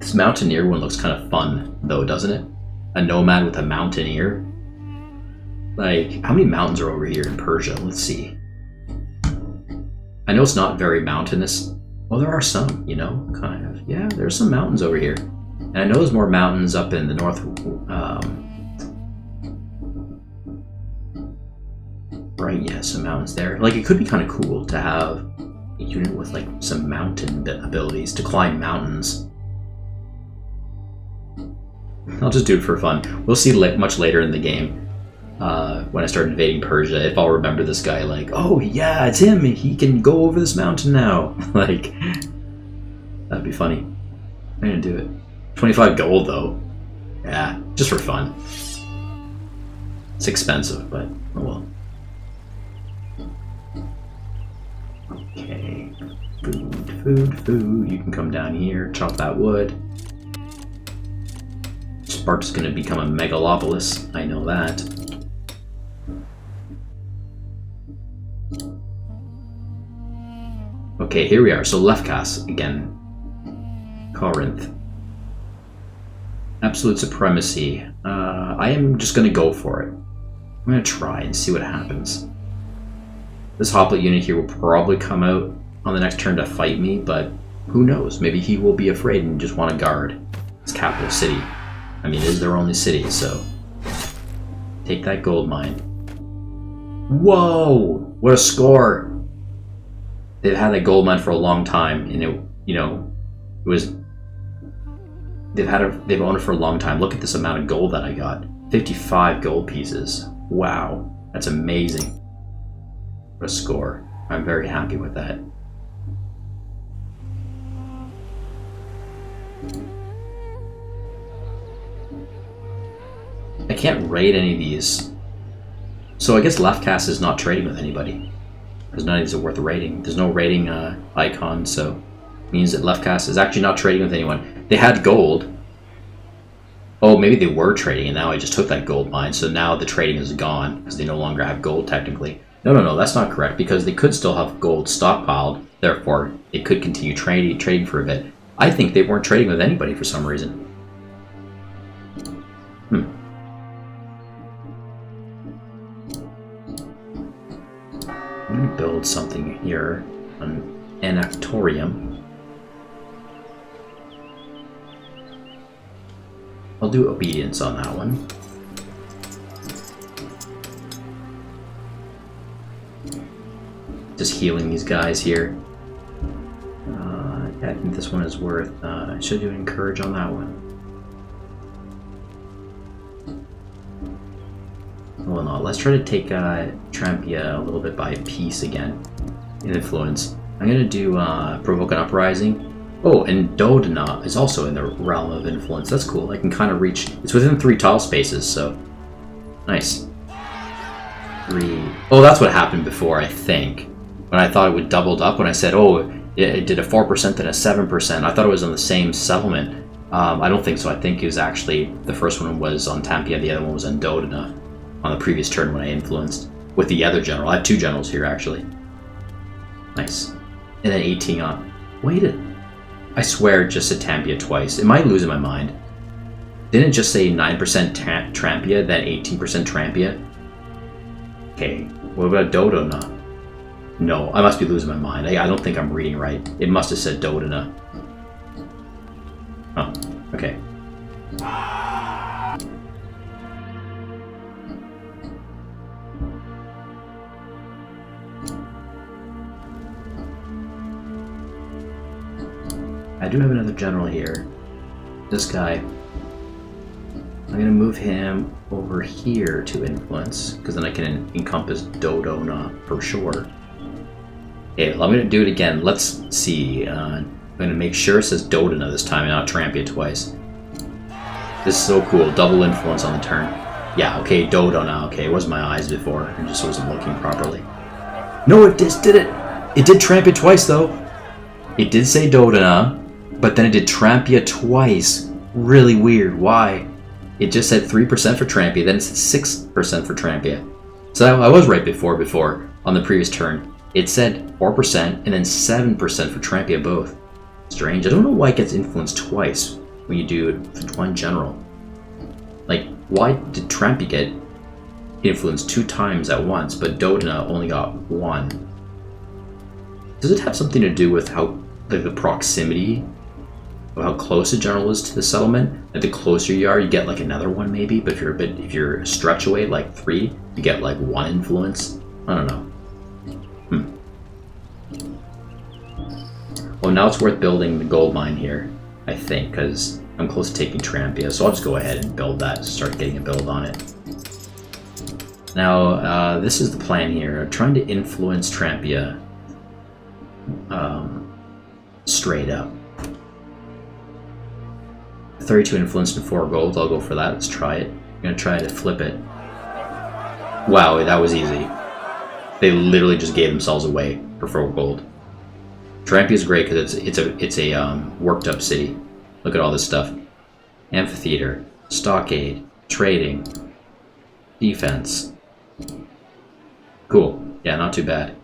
This mountaineer one looks kind of fun, though, doesn't it? A nomad with a mountaineer? Like, how many mountains are over here in Persia? Let's see. I know it's not very mountainous. Well, there are some, you know, kind of. Yeah, there's some mountains over here. And I know there's more mountains up in the north. Right, yeah, some mountains there. Like, it could be kind of cool to have a unit with, like, some mountain abilities to climb mountains. I'll just do it for fun. We'll see much later in the game when I start invading Persia if I'll remember this guy like, oh yeah, it's him, he can go over this mountain now. Like, that'd be funny. I'm gonna do it. 25 gold though. Yeah, just for fun. It's expensive, but oh well. Okay. Food. You can come down here, chop that wood. Sparta's gonna become a megalopolis, I know that. Okay, here we are. So Lefkas again. Corinth. Absolute supremacy. I am just gonna go for it. I'm gonna try and see what happens. This hoplite unit here will probably come out on the next turn to fight me, but who knows? Maybe he will be afraid and just want to guard his capital city. I mean, it is their only city, so take that gold mine. Whoa! What a score! They've had that gold mine for a long time, and it was they've owned it for a long time. Look at this amount of gold that I got. 55 gold pieces. Wow, that's amazing. What a score. I'm very happy with that. I can't raid any of these. So I guess Leftcast is not trading with anybody. Because none of these are worth raiding. There's no raiding icon, so it means that Leftcast is actually not trading with anyone. They had gold. Oh, maybe they were trading, and now I just took that gold mine, so now the trading is gone, because they no longer have gold, technically. No, that's not correct, because they could still have gold stockpiled, therefore, they could continue trading for a bit. I think they weren't trading with anybody for some reason. I'm going to build something here, an Anactorium. I'll do obedience on that one. Just healing these guys here. Yeah, I think this one is worth... I should do encourage on that one. Well, no, let's try to take Trampia a little bit by piece again. In influence. I'm going to do provoke an uprising. Oh, and Dodona is also in the realm of influence. That's cool. I can kind of reach... It's within 3 tile spaces, so... Nice. 3... Oh, that's what happened before, I think. When I thought it would doubled up, when I said, oh, it did a 4% and a 7%. I thought it was on the same settlement. I don't think so. I think it was actually... The first one was on Tampia, the other one was on Dodona. On the previous turn when I influenced. With the other general. I have 2 generals here, actually. Nice. And then 18 on... Wait a... I swear it just said Tampia twice. Am I losing my mind? Didn't it just say 9% Trampia, then 18% Trampia? Okay, what about Dodona? No, I must be losing my mind. I don't think I'm reading right. It must have said Dodona. Oh, okay. I do have another general here. This guy. I'm going to move him over here to influence, because then I can encompass Dodona for sure. Okay, well, I'm going to do it again. Let's see. I'm going to make sure it says Dodona this time and not Trampia twice. This is so cool. Double influence on the turn. Yeah, okay, Dodona. Okay, it wasn't my eyes before. I just wasn't looking properly. No, it just did it! It did Trampia twice, though. It did say Dodona. But then it did Trampia twice. Really weird. Why? It just said 3% for Trampia, then it said 6% for Trampia. So I was right before on the previous turn. It said 4% and then 7% for Trampia both. Strange. I don't know why it gets influenced twice when you do it with one general. Like, why did Trampia get influenced 2 times at once, but Dodona only got 1? Does it have something to do with how, like, the proximity? How close a general is to the settlement? Like the closer you are, you get like another one maybe. But if you're a stretch away, like 3, you get like 1 influence. I don't know. Well, now it's worth building the gold mine here, I think, because I'm close to taking Trampia. So I'll just go ahead and build that. Start getting a build on it. Now, this is the plan here. I'm trying to influence Trampia straight up. 32 influence and 4 gold. I'll go for that. Let's try it. I'm going to try to flip it. Wow, that was easy. They literally just gave themselves away for 4 gold. Trampia is great because it's a worked up city. Look at all this stuff. Amphitheater, stockade, trading, defense. Cool. Yeah, not too bad.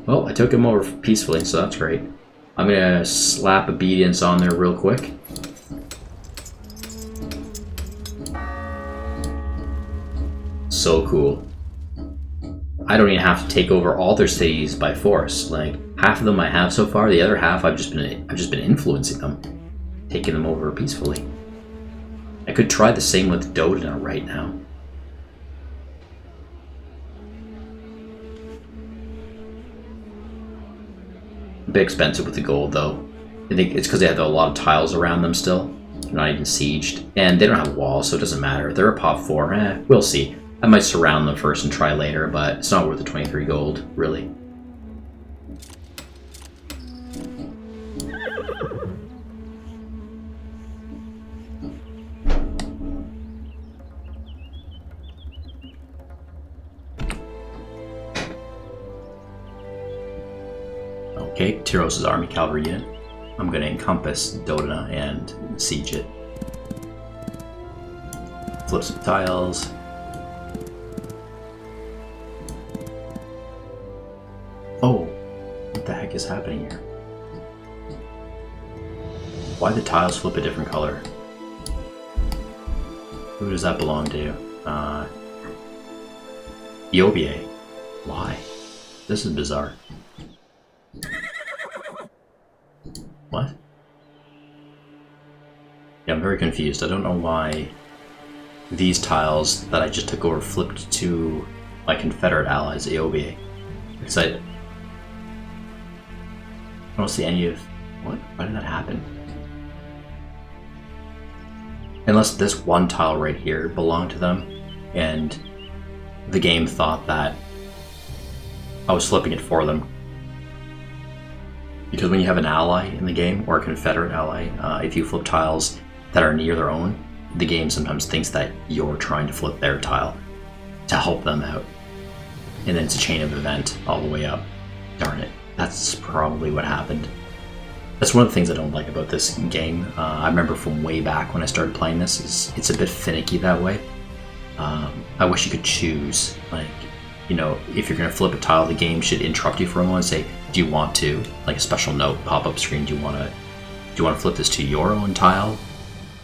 Well, I took him over peacefully, so that's great. I'm going to slap obedience on there real quick. So cool. I don't even have to take over all their cities by force. Like, half of them I have so far, the other half I've just been influencing them, taking them over peacefully. I could try the same with Dodona right now. A bit expensive with the gold though. I think it's because they have a lot of tiles around them still. They're not even sieged. And they don't have walls, so it doesn't matter. They're a pop 4. We'll see. I might surround them first and try later, but it's not worth the 23 gold, really. Okay, Tyros' army cavalry unit. I'm going to encompass Dodona and siege it. Flip some tiles. Oh, what the heck is happening here? Why the tiles flip a different color? Who does that belong to? Yobier. Why? This is bizarre. What? Yeah, I'm very confused. I don't know why these tiles that I just took over flipped to my Confederate allies, Aoba. Because I don't see any of... What? Why did that happen? Unless this one tile right here belonged to them, and the game thought that I was flipping it for them. Because when you have an ally in the game, or a Confederate ally, if you flip tiles that are near their own, the game sometimes thinks that you're trying to flip their tile to help them out. And then it's a chain of event all the way up. Darn it. That's probably what happened. That's one of the things I don't like about this game. I remember from way back when I started playing this, is it's a bit finicky that way. I wish you could choose, like, you know, if you're going to flip a tile, the game should interrupt you for a moment and say, do you want to, like a special note pop-up screen, do you want to flip this to your own tile,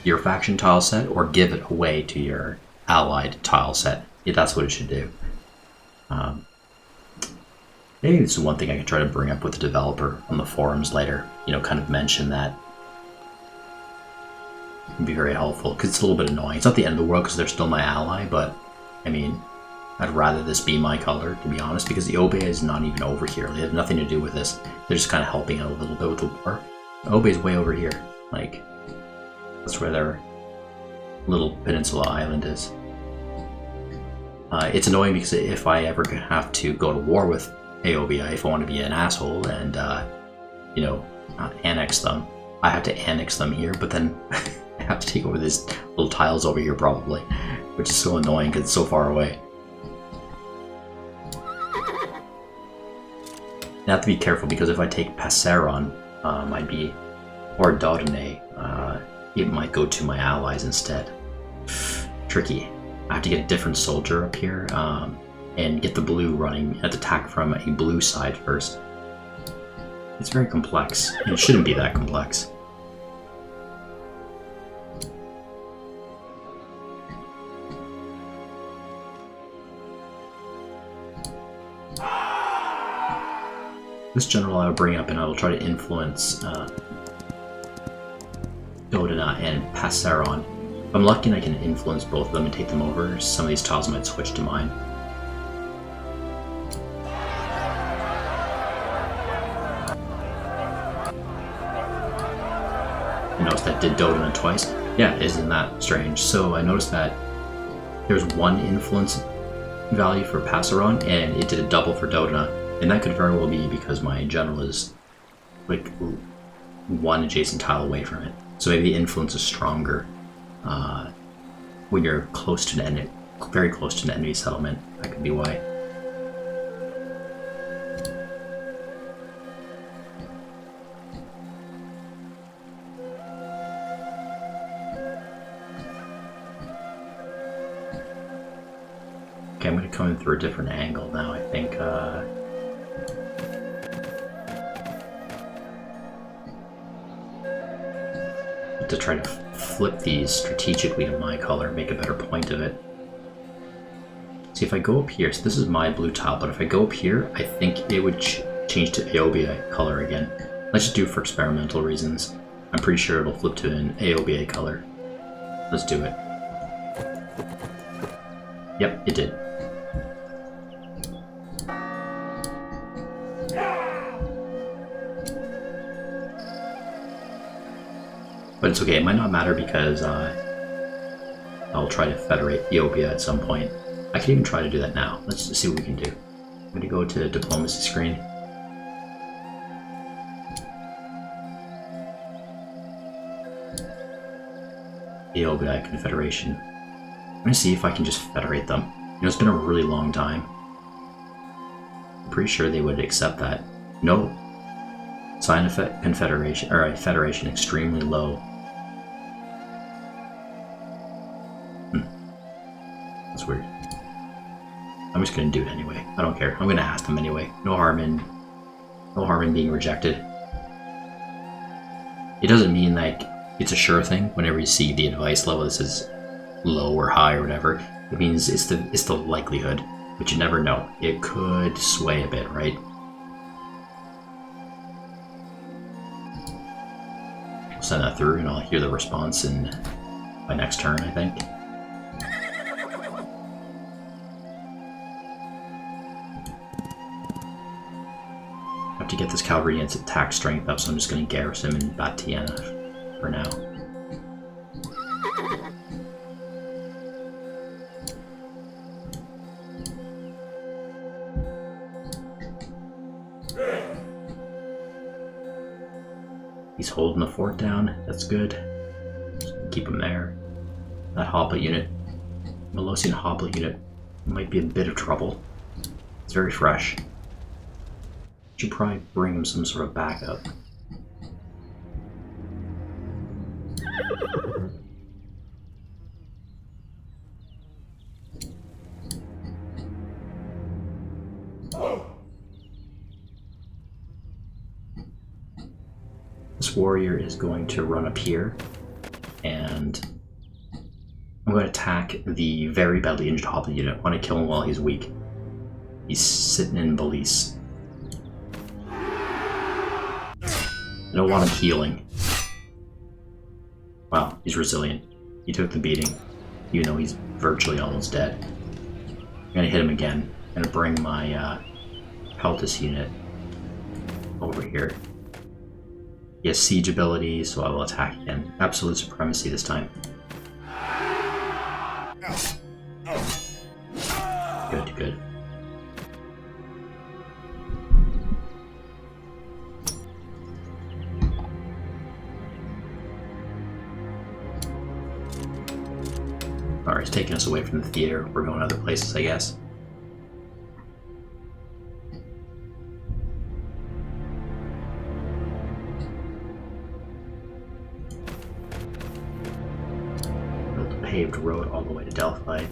your faction tile set, or give it away to your allied tile set? Yeah, that's what it should do. Maybe this is one thing I could try to bring up with the developer on the forums later, you know, kind of mention that. It'd be very helpful, because it's a little bit annoying. It's not the end of the world because they're still my ally, but, I mean, I'd rather this be my color, to be honest, because the Obe is not even over here. They have nothing to do with this. They're just kind of helping out a little bit with the war. Obe is way over here. Like, that's where their little peninsula island is. It's annoying because if I ever have to go to war with AOBI, if I want to be an asshole and, you know, annex them, I have to annex them here, but then I have to take over these little tiles over here probably, which is so annoying because it's so far away. I have to be careful because if I take Passeron, might be, or Dodone, it might go to my allies instead. Tricky. I have to get a different soldier up here, and get the blue running. I have to attack from a blue side first. It's very complex. It shouldn't be that complex. This general I will bring up and I will try to influence Dodona and Passeron. If I'm lucky and I can influence both of them and take them over, some of these tiles might switch to mine. I noticed that did Dodona twice. Yeah, isn't that strange? So I noticed that there's one influence value for Passeron and it did a double for Dodona. And that could very well be because my general is like one adjacent tile away from it. So maybe the influence is stronger when you're close to an enemy, very close to an enemy settlement. That could be why. Okay, I'm going to come in through a different angle now, I think. To try to flip these strategically to my color, make a better point of it. See, if I go up here, so this is my blue tile, but if I go up here, I think it would change to AOBA color again. Let's just do it for experimental reasons. I'm pretty sure it'll flip to an AOBA color. Let's do it. Yep, it did. But it's okay, it might not matter because I'll try to federate Ethiopia at some point. I can even try to do that now. Let's see what we can do. I'm going to go to diplomacy screen. Ethiopia Confederation. I'm going to see if I can just federate them. You know, it's been a really long time. I'm pretty sure they would accept that. No. Sign a confederation, or a federation extremely low. That's weird. I'm just gonna do it anyway. I don't care. I'm gonna ask them anyway. No harm in being rejected. It doesn't mean like it's a sure thing whenever you see the advice level that says low or high or whatever. It means it's the likelihood, but you never know. It could sway a bit, right? I'll send that through and I'll hear the response in my next turn, I think. I have to get this cavalry unit's attack strength up, so I'm just going to garrison him in Batiana for now. He's holding the fort down. That's good. Just keep him there. That hoplite unit, Melosian hoplite unit, might be a bit of trouble. It's very fresh. Should probably bring him some sort of backup. This warrior is going to run up here, and I'm going to attack the very badly injured hoplite unit. I want to kill him while he's weak. He's sitting in Belize. I don't want him healing. Wow, he's resilient. He took the beating, even though he's virtually almost dead. I'm gonna hit him again. I'm gonna bring my Peltis unit over here. He has siege ability, so I will attack again. Absolute supremacy this time. Good, good. Alright, it's taking us away from the theater. We're going other places, I guess. Built a paved road all the way to Delphi.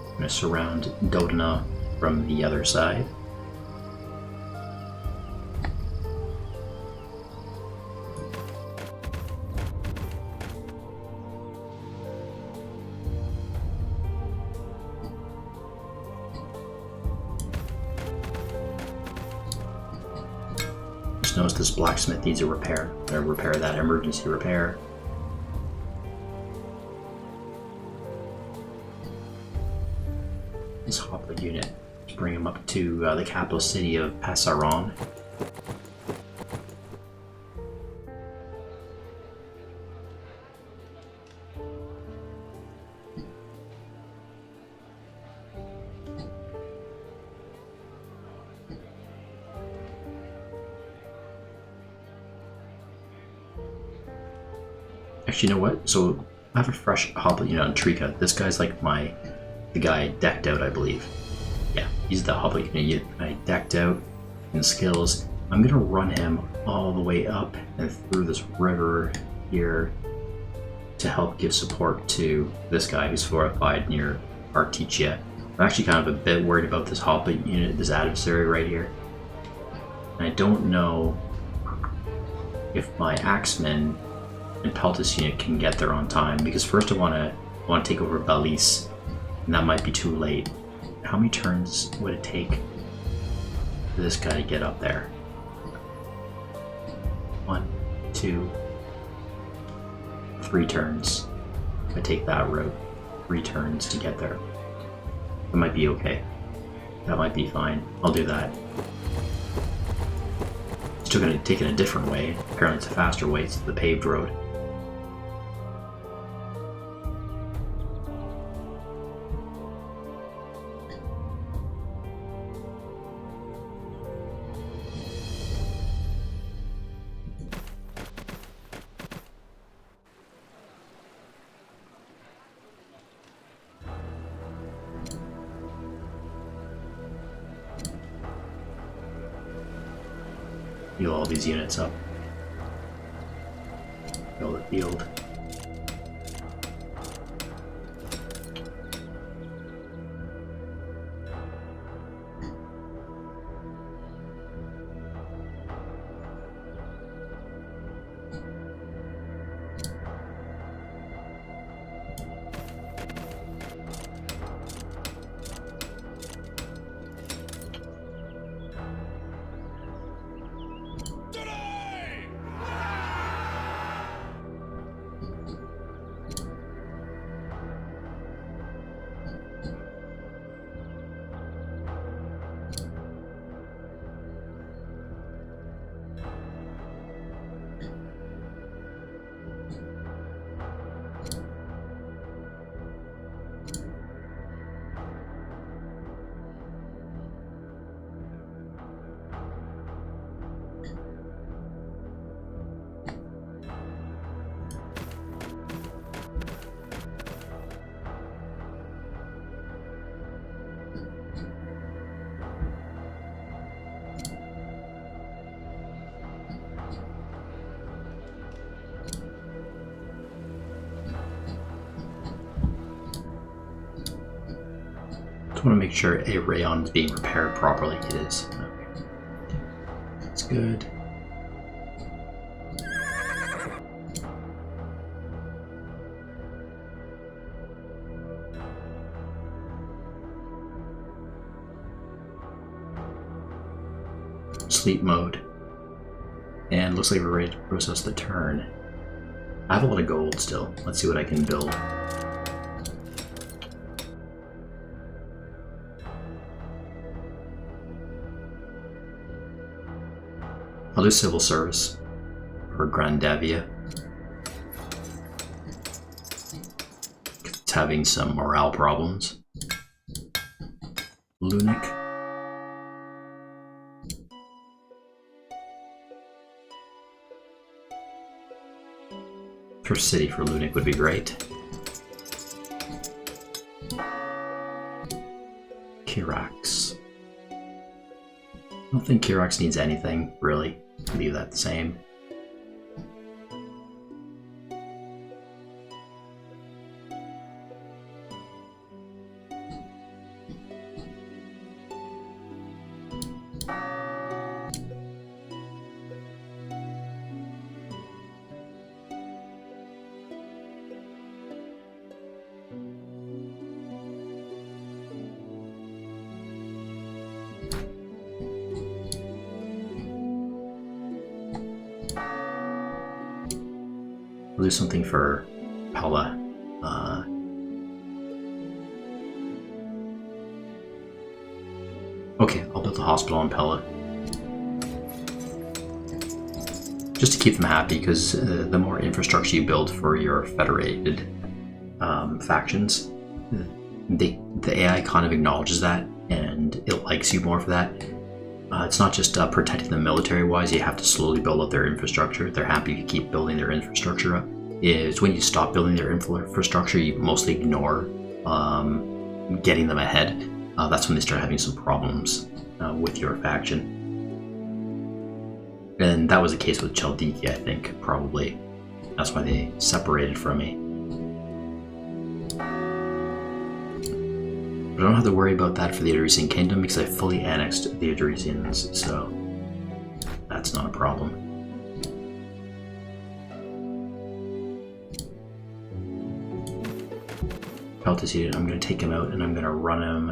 I'm going to surround Dodona from the other side. Just notice this blacksmith needs a repair. I'm going to repair that emergency repair. This hoplite unit, let's bring him up to the capital city of Passaron. Actually, you know what? So I have a fresh hoplite unit on Trika. This guy's like the guy I decked out, I believe. Yeah, he's the hoplite unit I decked out in skills. I'm gonna run him all the way up and through this river here to help give support to this guy who's fortified near Artetia. I'm actually kind of a bit worried about this Hoplite unit, this adversary right here. And I don't know if my Axemen and Peltis unit can get there on time, because first I want to take over Balis, and that might be too late. How many turns would it take for this guy to get up there? 1, 2, 3 turns. If I take that route, 3 turns to get there. That might be okay. That might be fine. I'll do that. Still gonna take it a different way. Apparently it's a faster way. It's the paved road. Heal all these units up. Build a field. Just want to make sure a rayon is being repaired properly. It is. Okay. That's good. Sleep mode. And looks like we're ready to process the turn. I have a lot of gold still. Let's see what I can build. I'll do civil service for Grandavia. It's having some morale problems. Lunik. First city for Lunik would be great. Kirax. I don't think Kirax needs anything, really. Leave that the same. We'll do something for Pella. Okay, I'll build a hospital on Pella. Just to keep them happy, because the more infrastructure you build for your federated factions, the AI kind of acknowledges that, and it likes you more for that. It's not just protecting them military-wise, you have to slowly build up their infrastructure. They're happy to keep building their infrastructure up. It's when you stop building their infrastructure, you mostly ignore getting them ahead. That's when they start having some problems with your faction. And that was the case with Chaldiki, I think, probably. That's why they separated from me. But I don't have to worry about that for the Odrysian Kingdom because I fully annexed the Odrysians, so that's not a problem. Peltaceted, I'm going to take him out and I'm going to run him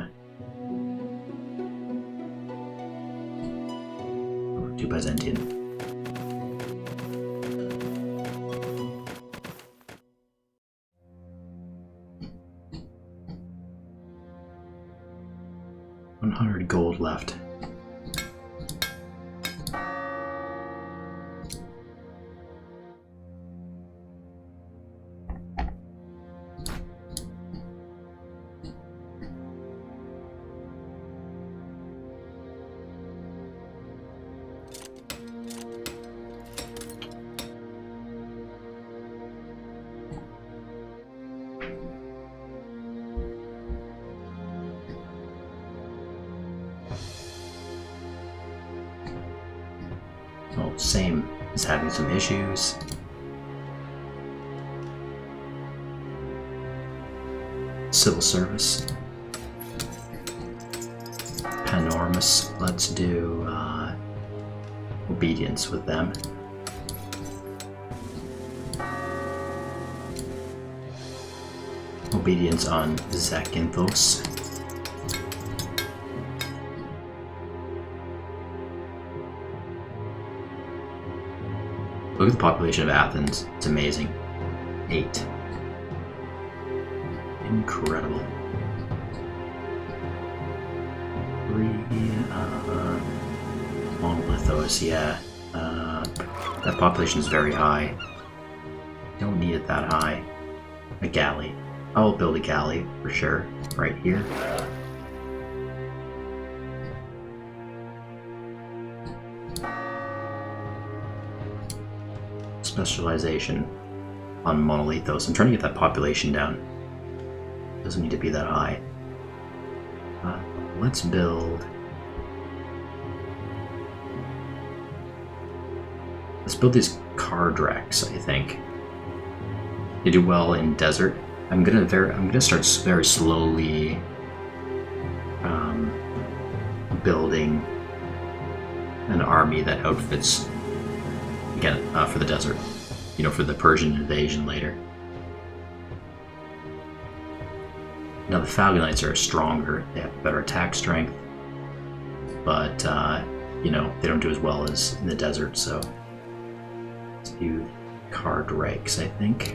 over to Byzantium. $100 gold left. Well, same is having some issues. Civil service. Panormus, let's do obedience with them. Obedience on Zakynthos. Look at the population of Athens. It's amazing. 8. Incredible. 3. Monolithos, yeah. That population is very high. Don't need it that high. A galley. I'll build a galley for sure. Right here. Specialization on Monolithos. I'm trying to get that population down. Doesn't need to be that high. Let's build. Let's build these Cardrex, I think. They do well in desert. I'm gonna start very slowly building an army that outfits again for the desert. You know, for the Persian invasion later. Now the Falconites are stronger. They have better attack strength, but you know, they don't do as well as in the desert. So let's do Cardrex, I think.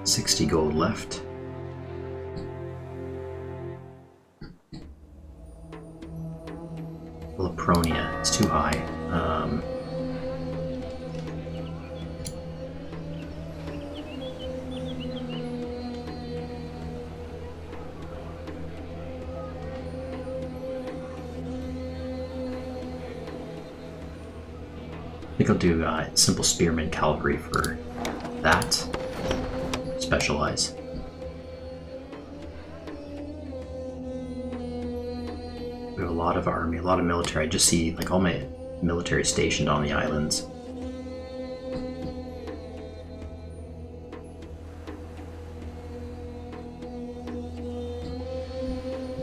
60 gold left. Lapronia, it's too high. I think I'll do simple spearman cavalry for that. Specialize. We have a lot of army, a lot of military. I just see like all my military stationed on the islands.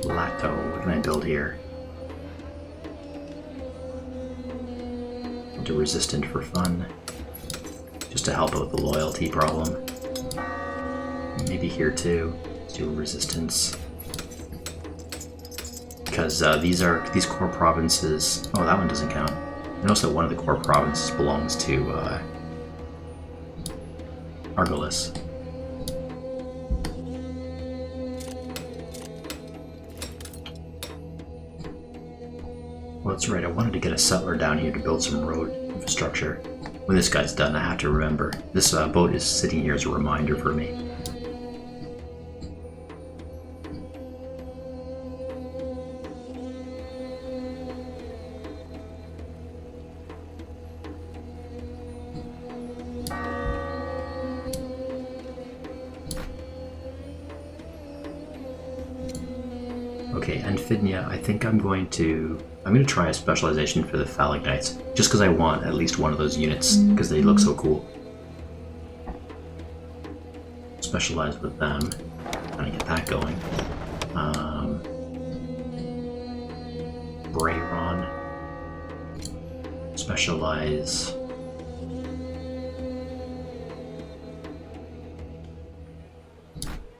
Lato, what can I build here? I'll do resistant for fun, just to help out the loyalty problem. Maybe here too. Let's do resistance. Because these core provinces. Oh, that one doesn't count. Notice that one of the core provinces belongs to Argolis. Well, that's right. I wanted to get a settler down here to build some road infrastructure. When this guy's done, I have to remember. This boat is sitting here as a reminder for me. Okay, Amphidia, I think I'm going to try a specialization for the Phalagnites, just because I want at least one of those units, because they look so cool. Specialize with them, trying to get that going. Brayron. Specialize.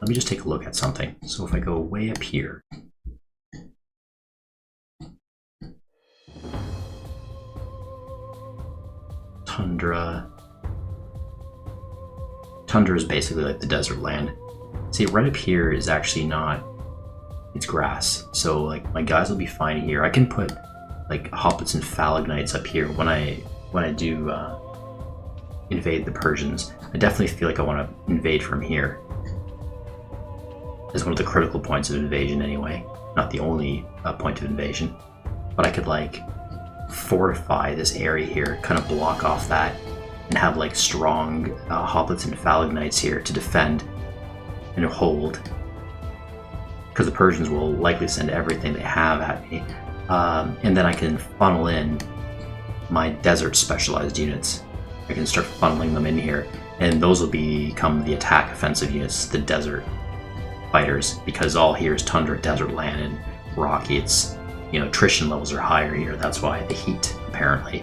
Let me just take a look at something. So if I go way up here, Tundra. Tundra is basically like the desert land. See, right up here is actually not, it's grass. So like my guys will be fine here. I can put like hoplits and Phalagnites up here when I do invade the Persians. I definitely feel like I want to invade from here. As one of the critical points of invasion anyway. Not the only point of invasion. But I could like fortify this area here, kind of block off that, and have like strong hoplits and Phalagnites here to defend and hold. Because the Persians will likely send everything they have at me. And then I can funnel in my desert specialized units. I can start funneling them in here, and those will become the attack offensive units, the desert fighters, because all here is tundra, desert land, and rocky. It's, you know, attrition levels are higher here. That's why the heat, apparently.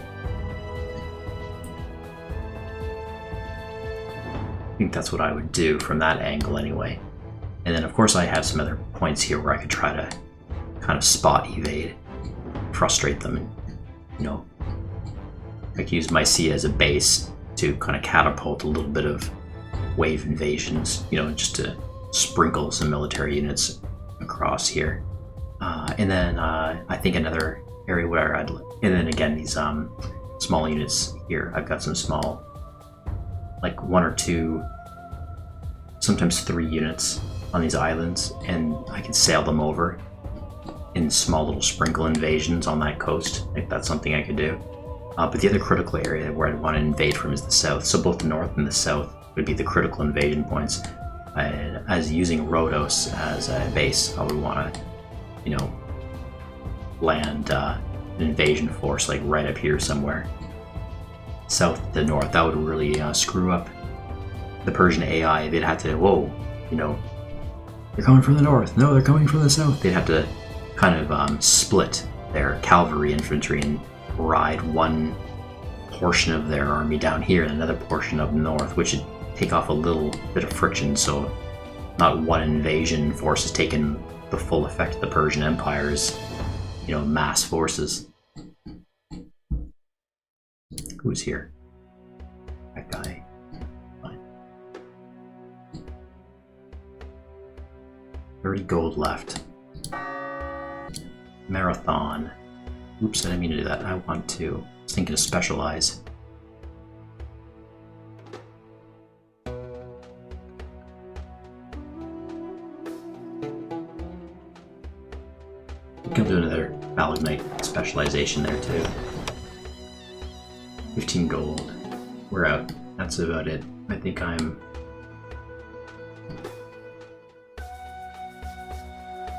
I think that's what I would do from that angle anyway. And then of course I have some other points here where I could try to kind of spot evade, frustrate them, and, you know, I could use my sea as a base to kind of catapult a little bit of wave invasions, you know, just to sprinkle some military units across here. And then I think another area where and then again these small units here. I've got some small, like 1 or 2, sometimes 3 units on these islands, and I can sail them over in small little sprinkle invasions on that coast. If that's something I could do. But the other critical area where I'd want to invade from is the south. So both the north and the south would be the critical invasion points. As using Rhodos as a base, I would want to, you know, land an invasion force like right up here somewhere. South to north, that would really screw up the Persian AI. They'd have to, whoa, you know, they're coming from the north. No, they're coming from the south. They'd have to kind of split their cavalry infantry and ride one portion of their army down here and another portion up north, which would take off a little bit of friction, so not one invasion force is taking the full effect of the Persian Empire's, you know, mass forces. Who's here? That guy. Fine. 30 gold left. Marathon. Oops, I didn't mean to do that. I was thinking to specialize. We can do another Phalagnight specialization there too. 15 gold. We're out. That's about it. I think I'm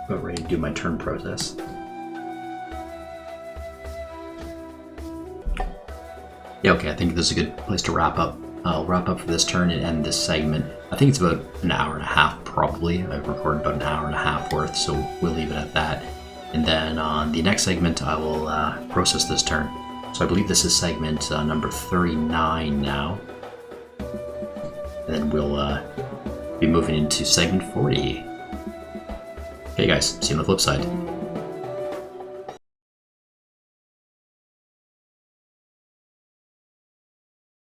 about ready to do my turn process. Yeah, okay, I think this is a good place to wrap up. I'll wrap up for this turn and end this segment. I think it's about an hour and a half, probably. I've recorded about an hour and a half worth, so we'll leave it at that. And then on the next segment, I will process this turn. So I believe this is segment number 39 now. And then we'll be moving into segment 40. Okay guys, see you on the flip side.